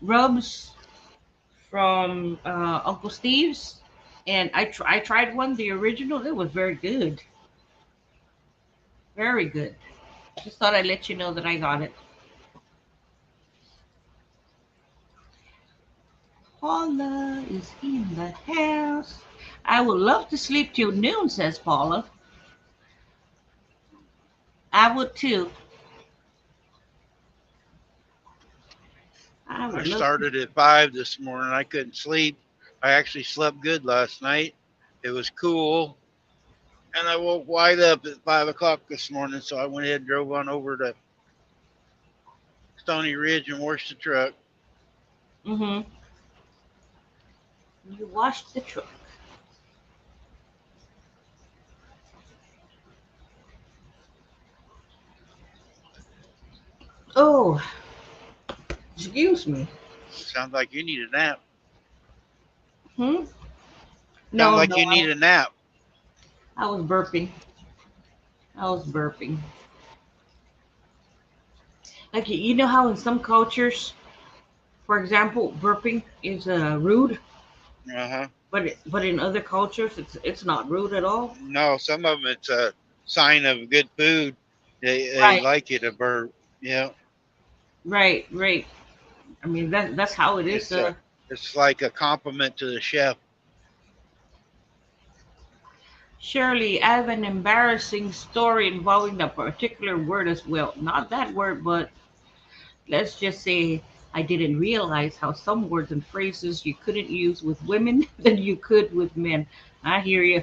rubs from Uncle Steve's, and I tried one, the original. It was very good, very good. Just thought I'd let you know that I got it. Paula is in the house. I would love to sleep till noon, says Paula. I would too. I I would love to. started at 5 this morning. I couldn't sleep. I actually slept good last night. It was cool. And I woke wide up at 5 o'clock this morning. So I went ahead and drove on over to Stony Ridge and washed the truck. Mm-hmm. You washed the truck. Oh, excuse me. Sounds like you need a nap. Hmm? Sounds No, like no, you need a nap. I was burping. I was burping. Like you know how in some cultures, for example, burping is rude, Uh-huh. but in other cultures it's not rude at all. No, some of them it's a sign of good food. They Right, like you to burp. Yeah. right, right. I mean that's how it is. It's a it's like a compliment to the chef. Shirley, I have an embarrassing story involving a particular word as well. Not that word, but let's just say I didn't realize how some words and phrases you couldn't use with women than you could with men. I hear you.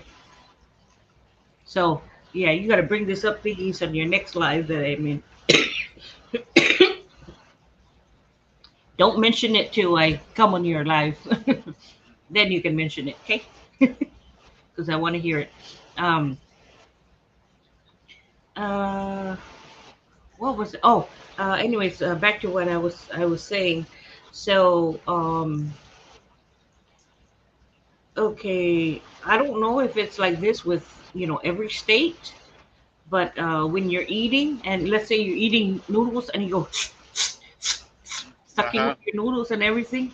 So yeah, you got to bring this up, Biggies, on your next live. That I mean, don't mention it till I come on your live. Then you can mention it, okay? Because I want to hear it. Um, uh, what was it? Oh, anyways, back to what I was saying. So, okay, I don't know if it's like this with every state, but when you're eating, and let's say you're eating noodles, and you go sucking Uh-huh. up your noodles and everything,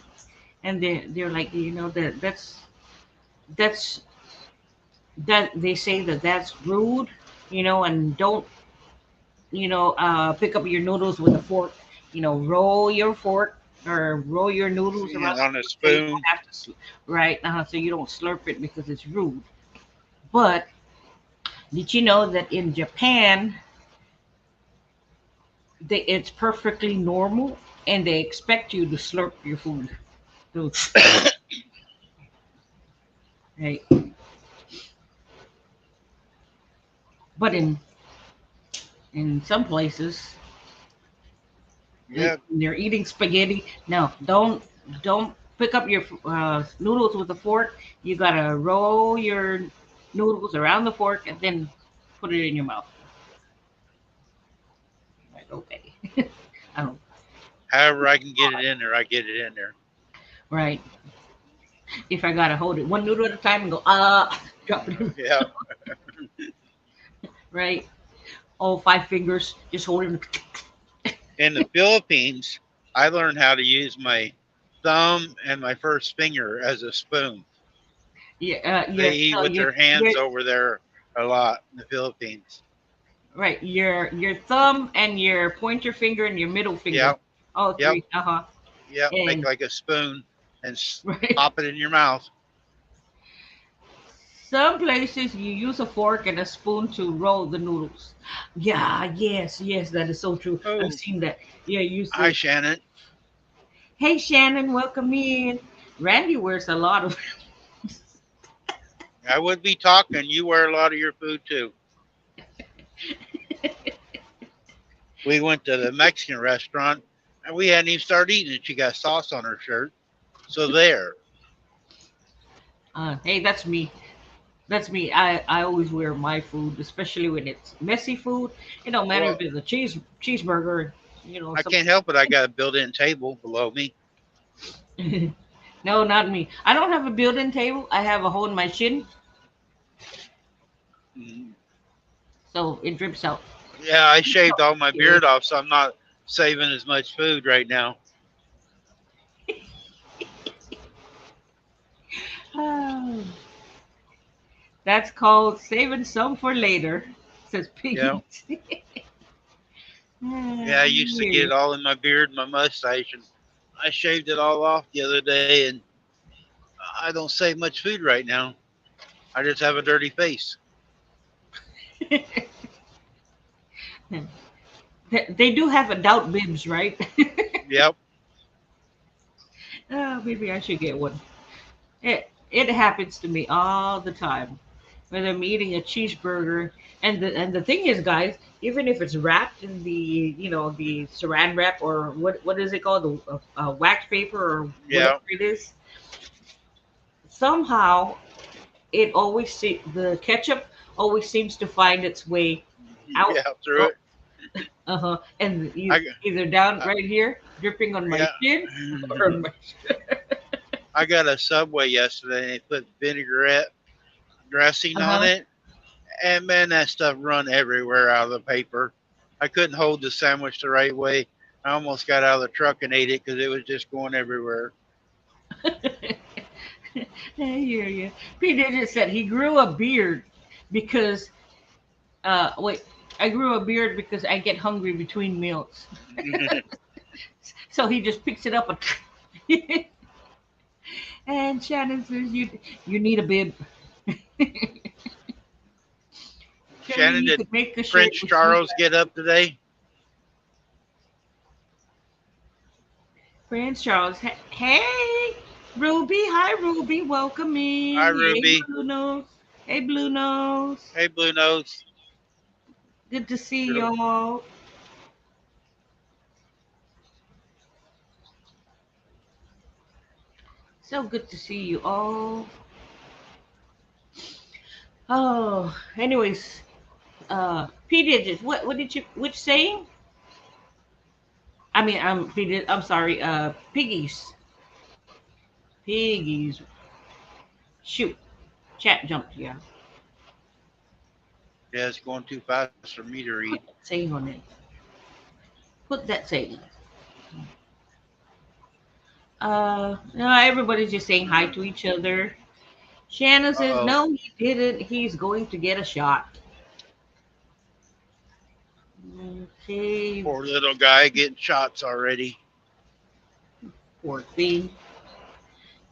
and they're like, that's that they say that's rude, and don't pick up your noodles with a fork. Roll your fork or roll your noodles around On a so you don't spoon. have to, right? So you don't slurp it because it's rude. But did you know that in Japan, it's perfectly normal and they expect you to slurp your food? So, right. But in some places, Yeah. they're eating spaghetti. No, don't pick up your noodles with a fork. You gotta roll your noodles around the fork and then put it in your mouth. Like okay, I don't. However I can get it in there, I get it in there. Right. if I gotta hold it one noodle at a time and go drop it in, Yeah. right. All 5 fingers, just holding. In the Philippines, I learned how to use my thumb and my first finger as a spoon. Yeah, They eat so with their hands over there a lot in the Philippines. right. Your thumb and your pointer finger and your middle finger. Yep. All Yep. three. Uh-huh. Yep. Make And like a spoon and right. pop it in your mouth. Some places you use a fork and a spoon to roll the noodles. Yeah, yes, that is so true. Oh. I've seen that. Yeah, you Hi, say, Shannon. hey Shannon, welcome in. Randy wears a lot of I would be talking. You wear a lot of your food too. We went to the Mexican restaurant and we hadn't even started eating it. She got sauce on her shirt. So there. hey, that's me. That's me. I always wear my food, especially when it's messy food. It don't matter Well, if it's a cheeseburger, I can't help it. I got a built-in table below me. No, not me. I don't have a built-in table. I have a hole in my shin, Mm. so it drips out. Yeah, I shaved all my beard off, so I'm not saving as much food right now. Oh, that's called saving some for later, says Yeah. Piggy. Yeah, I used to get it all in my beard, my mustache, and I shaved it all off the other day, and I don't save much food right now. I just have a dirty face. They do have adult bibs, right? Yep. Maybe I should get one. It happens to me all the time when I'm eating a cheeseburger. And the thing is, guys, even if it's wrapped in the saran wrap or what is it called, the wax paper or Yeah. whatever it is, somehow the ketchup always seems to find its way out. Yeah, through it. And I, either down right here, dripping on my yeah. chin, or on my. I got a Subway yesterday, and they put vinaigrette dressing on Uh-huh. it, and man, that stuff run everywhere out of the paper. I couldn't hold the sandwich the right way. I almost got out of the truck and ate it because it was just going everywhere. I hear you. Peter just said he grew a beard because wait, I grew a beard because I get hungry between meals. So he just picks it up and and Shannon says you need a bib. Shannon, You did could make a shirt Prince with Charles get up today? Prince Charles. Hey, Ruby. Hi, Ruby. Welcome in. Hi, Hey, Ruby. Blue Nose. Hey, Blue Nose. Hey, Blue Nose. Good to see Sure. y'all. So good to see you all. Oh, anyways, P digits. What did you which saying? I mean, I'm sorry. Piggies. Piggies. Shoot, chat jumped. Yeah, Yeah, it's going too fast for me to read. put that saying on it. Put that saying. No, everybody's just saying hi to each other. Shannon says, Uh-oh. no, he didn't. He's going to get a shot. Okay, Poor little guy getting shots already. poor thing.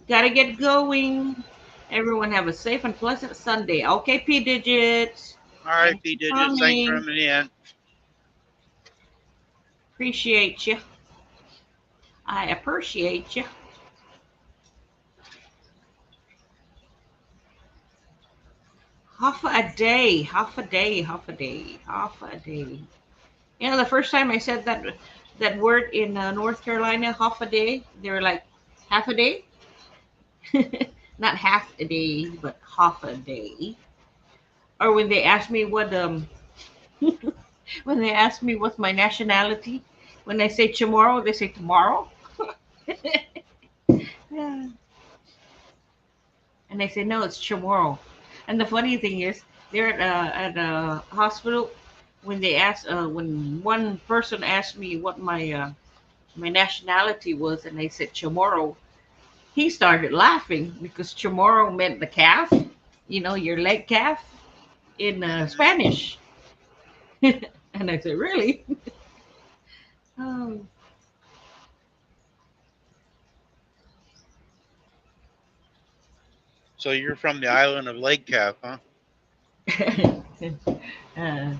Gotta get going. Everyone have a safe and pleasant Sunday. Okay, P digits. All right, Thanks P for digits. Thanks for coming. coming in. Appreciate you. I appreciate you. Half a day, half a day, half a day, half a day. You know, the first time I said that word in North Carolina, half a day, they were like, half a day? Not half a day, but half a day. Or when they asked me when they ask me what's my nationality, when I say tomorrow, they say tomorrow. Yeah. And they say, no, it's Chamorro. And the funny thing is, they're at a hospital. When they asked, when one person asked me what my nationality was, and they said Chamorro, he started laughing because Chamorro meant the calf, your leg calf in Spanish. And I said, really? Oh. So you're from the island of Lake Cap, huh?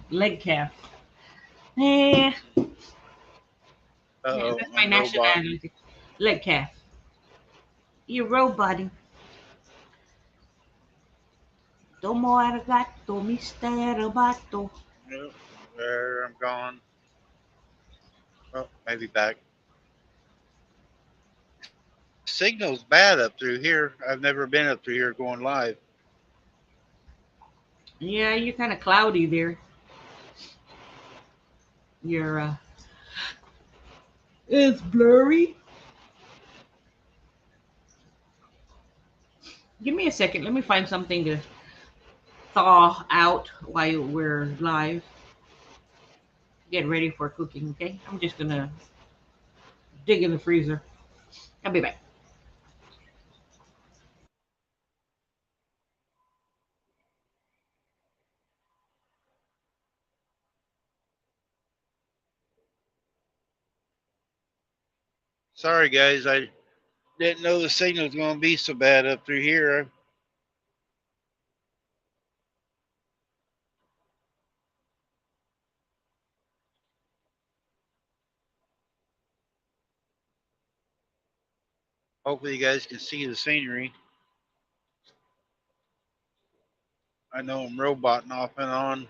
Leg calf. Yeah, yeah, Uh-oh, that's my I'm robot. nationality. Leg calf. You robot. Tomo arigato, Mr. Roboto. Nope, there, I'm gone. Oh, maybe back. Signal's bad up through here. I've never been up through here going live. Yeah, you're kind of cloudy there. You're, it's blurry. Give me a second. Let me find something to thaw out while we're live. Get ready for cooking, okay? I'm just gonna dig in the freezer. I'll be back. Sorry, guys. I didn't know the signal's going to be so bad up through here. Hopefully, you guys can see the scenery. I know I'm roboting off and on.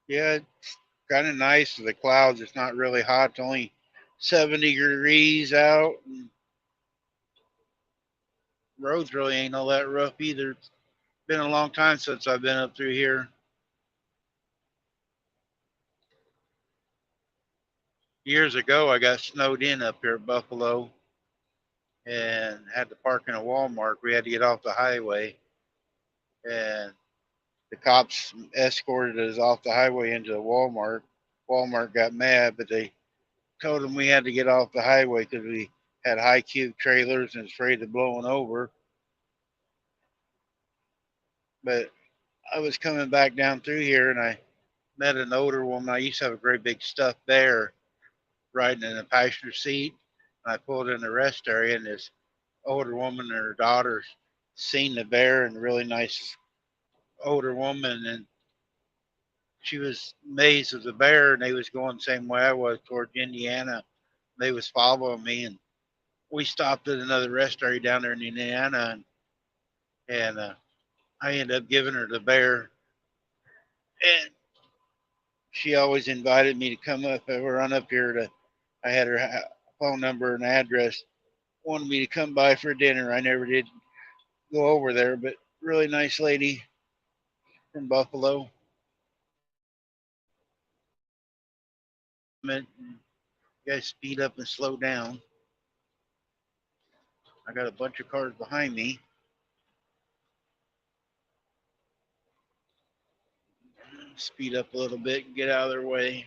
Yeah, it's kind of nice with the clouds. It's not really hot. It's only 70 degrees out. And roads really ain't all that rough either. It's been a long time since I've been up through here. Years ago, I got snowed in up here at Buffalo and had to park in a Walmart. We had to get off the highway, and the cops escorted us off the highway into the Walmart. Walmart got mad, but they told them we had to get off the highway because we had high cube trailers and was afraid of blowing over. But I was coming back down through here and I met an older woman. I used to have a great big stuffed bear riding in the passenger seat. And I pulled in the rest area and this older woman and her daughter seen the bear and a really nice older woman, and she was amazed at the bear, and they was going the same way I was towards Indiana. They was following me, and we stopped at another rest area down there in Indiana, and I ended up giving her the bear, and she always invited me to come up or run up here to. I had her phone number and address. Wanted me to come by for dinner. I never did go over there, but really nice lady from Buffalo. You guys speed up and slow down. I got a bunch of cars behind me. Speed up a little bit and get out of their way.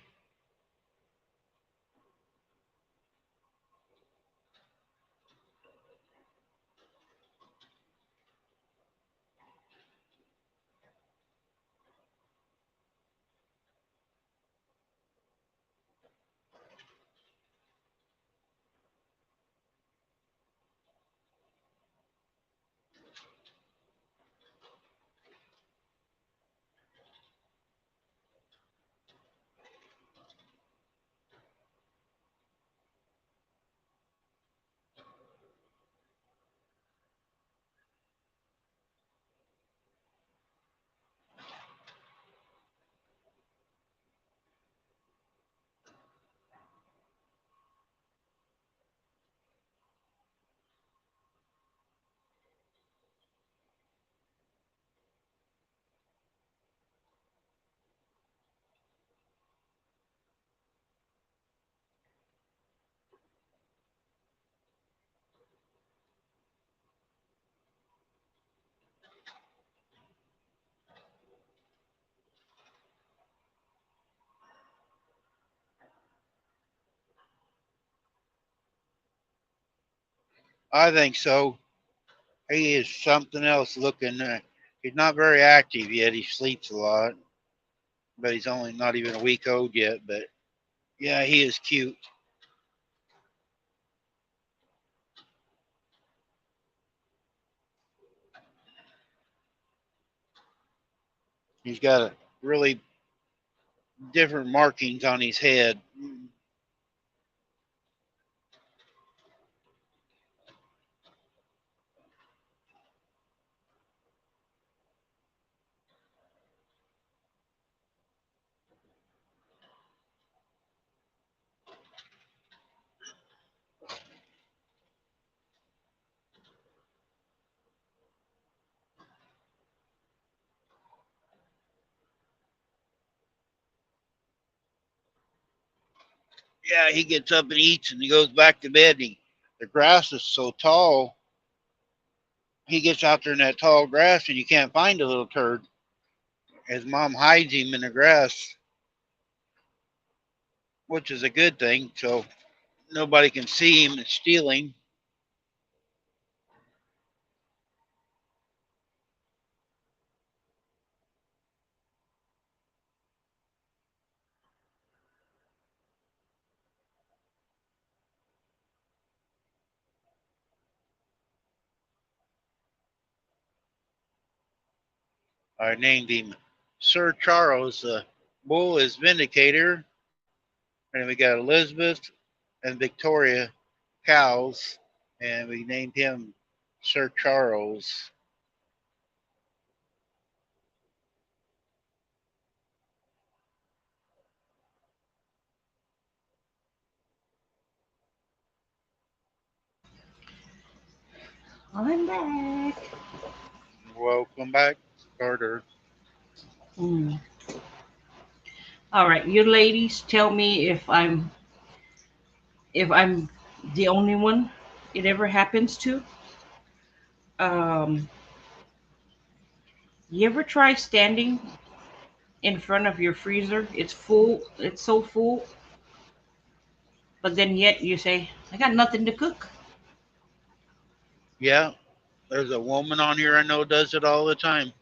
I think so. He is something else looking. He's not very active yet. He sleeps a lot, but he's only not even a week old yet. But yeah, he is cute. He's got a really different markings on his head. Yeah, he gets up and eats and he goes back to bed. The grass is so tall. He gets out there in that tall grass and you can't find the little turd. His mom hides him in the grass, which is a good thing. So nobody can see him and steal him. I named him Sir Charles. The bull is Vindicator. And we got Elizabeth and Victoria cows. And we named him Sir Charles. I'm back. Welcome back, Carter. Mm. All right, you ladies, tell me if I'm the only one it ever happens to. Um, you ever try standing in front of your freezer? It's full. It's so full, but then yet you say, "I got nothing to cook." Yeah, there's a woman on here I know does it all the time.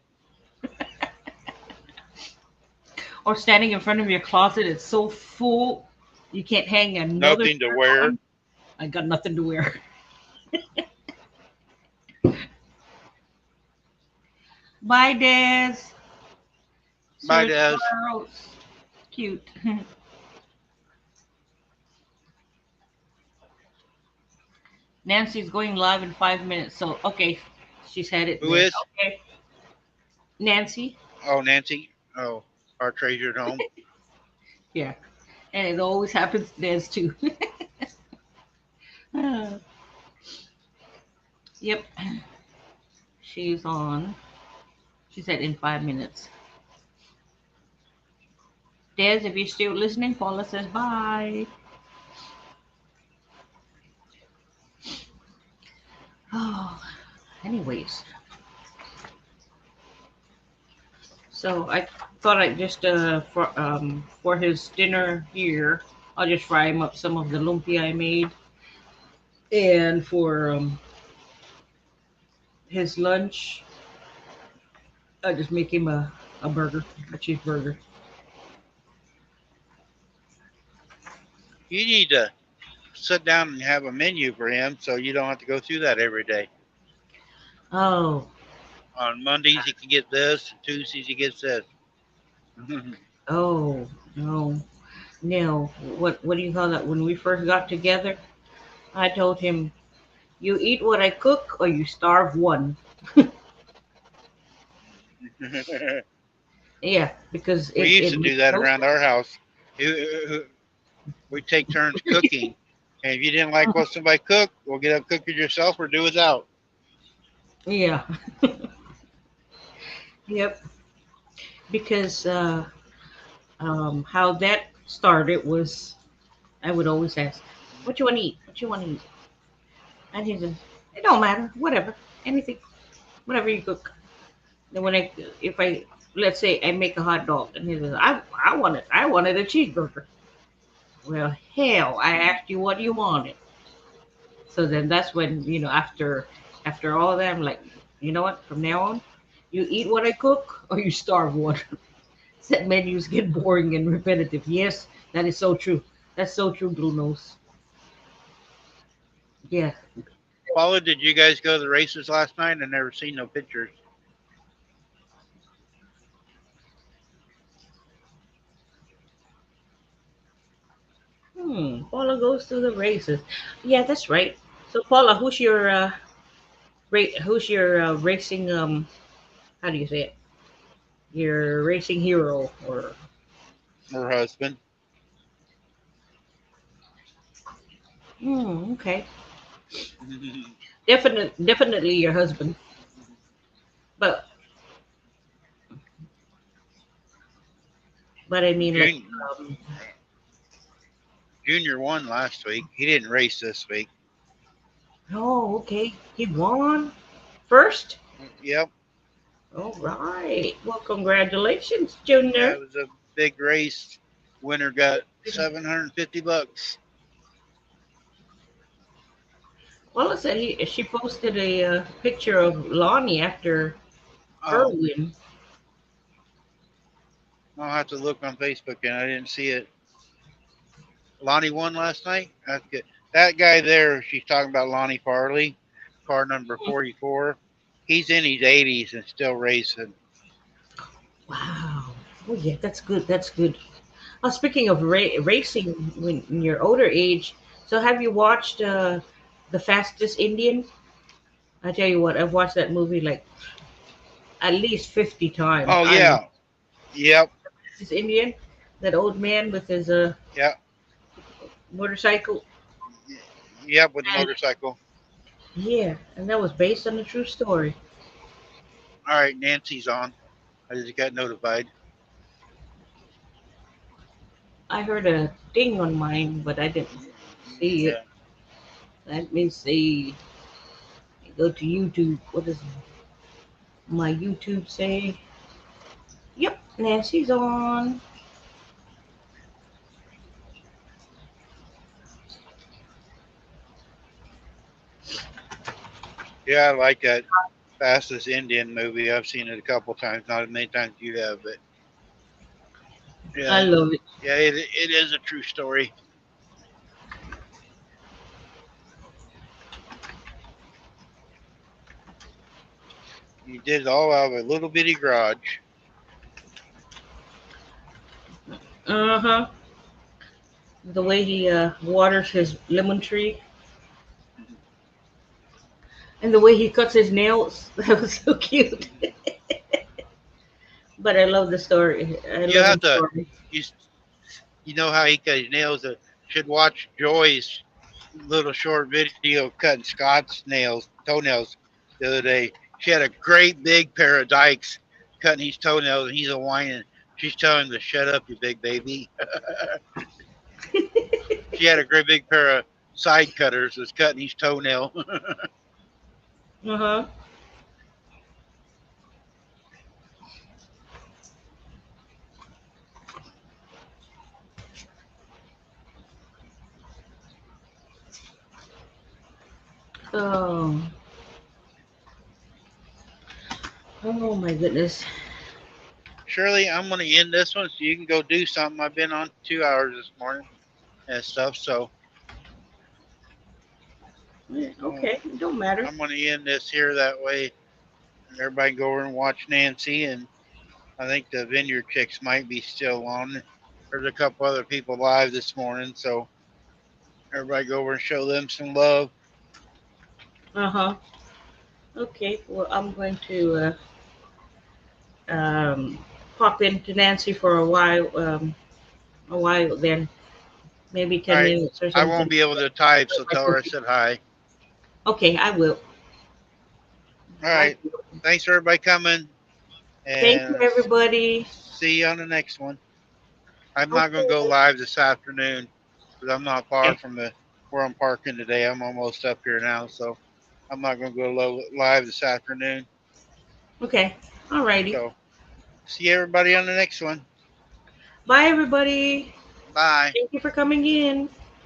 Or standing in front of your closet, it's so full, you can't hang another Nothing to shirt wear. on. I got nothing to wear. Bye, Des. Bye, Sir Des. Charles. Cute. Nancy's going live in 5 minutes. So, okay. She's had it Who there. is? Okay. Nancy. Oh, Nancy. Oh, our treasured home. Yeah. And it always happens to Des, too. Yep. She's on. She said in 5 minutes. Des, if you're still listening, Paula says bye. Oh, anyways. So I thought I'd just for his dinner here, I'll just fry him up some of the lumpia I made, and for his lunch, I'll just make him a burger, a cheeseburger. You need to sit down and have a menu for him so you don't have to go through that every day. Oh, On Mondays he can get this, Tuesdays he gets this. oh no, no. What do you call that? When we first got together, I told him, "You eat what I cook, or you starve one." Yeah, because We used to it do makes that no around our house. We take turns cooking. And if you didn't like what somebody cooked, well, get up, cook it yourself, or do without. Yeah. Yep. Because how that started was I would always ask, "What you want to eat? What you want to eat?" And he says, "It don't matter. Whatever. Anything. Whatever you cook." Then if I, let's say I make a hot dog, and he says, I wanted a cheeseburger." Well, hell, I asked you what you wanted. So then that's when, after all of that, I'm like, you know what? From now on, you eat what I cook or you starve one. Set menus get boring and repetitive. Yes, that is so true. That's so true, Blue Nose. Yeah. Paula, did you guys go to the races last night? I never seen no pictures. Paula goes to the races. Yeah, that's right. So Paula, who's your racing how do you say it? Your racing hero or Her husband. okay. Definitely your husband. But I mean like um Junior won last week. He didn't race this week. oh okay. He won first? Yep. All right. Well, congratulations, Yeah, Junior. it was a big race. Winner got $750. Well, I said she posted a picture of Lonnie after her Oh, win. I'll have to look on Facebook and I didn't see it. Lonnie won last night. That's good. That guy there, she's talking about Lonnie Farley, car number 44. He's in his 80s and still racing. Wow. Oh yeah, that's good. That's good. Speaking of racing when in your older age, so have you watched The Fastest Indian? I tell you what, I've watched that movie like at least 50 times. Oh I love yeah, yep, this Indian, that old man with his yep, motorcycle. yep, with the And motorcycle. yeah, and that was based on a true story. All right, Nancy's on. I just got notified. I heard a ding on mine, but I didn't see Yeah. it. Let me see. Go to YouTube. What does my YouTube say? Yep, Nancy's on. Yeah, I like that Fastest Indian movie. I've seen it a couple times, not as many times as you have, but I yeah, love it. yeah, it is a true story. He did it all out of a little bitty garage. Uh huh. The way he waters his lemon tree and the way he cuts his nails. That was so cute. But I love the story. I You love have the to, story. you, you know how he cut his nails. Should watch Joy's little short video of cutting Scott's toenails the other day. She had a great big pair of dikes cutting his toenails, and he's a whining. She's telling him to shut up, you big baby. She had a great big pair of side cutters that's cutting his toenail. Uh huh. Oh, oh my goodness. Shirley, I'm going to end this one so you can go do something. I've been on 2 hours this morning and stuff, so Yeah, okay, it don't matter. I'm going to end this here. That way everybody can go over and watch Nancy, and I think the Vineyard Chicks might be still on. There's a couple other people live this morning, so everybody go over and show them some love. Uh huh. Okay. Well, I'm going to pop into Nancy for a while. Then, maybe All 10 right, minutes or I something. won't be able to type, so tell her I said hi. Okay, I will. All right, thanks for everybody coming, Thank you, and everybody. see you on the next one. I'm not going to go Okay. live this afternoon because I'm not far Okay. from where I'm parking today. I'm almost up here now, so I'm not going to go live this afternoon. Okay. Alrighty. So see everybody on the next one. Bye, everybody. Bye. Thank you for coming in.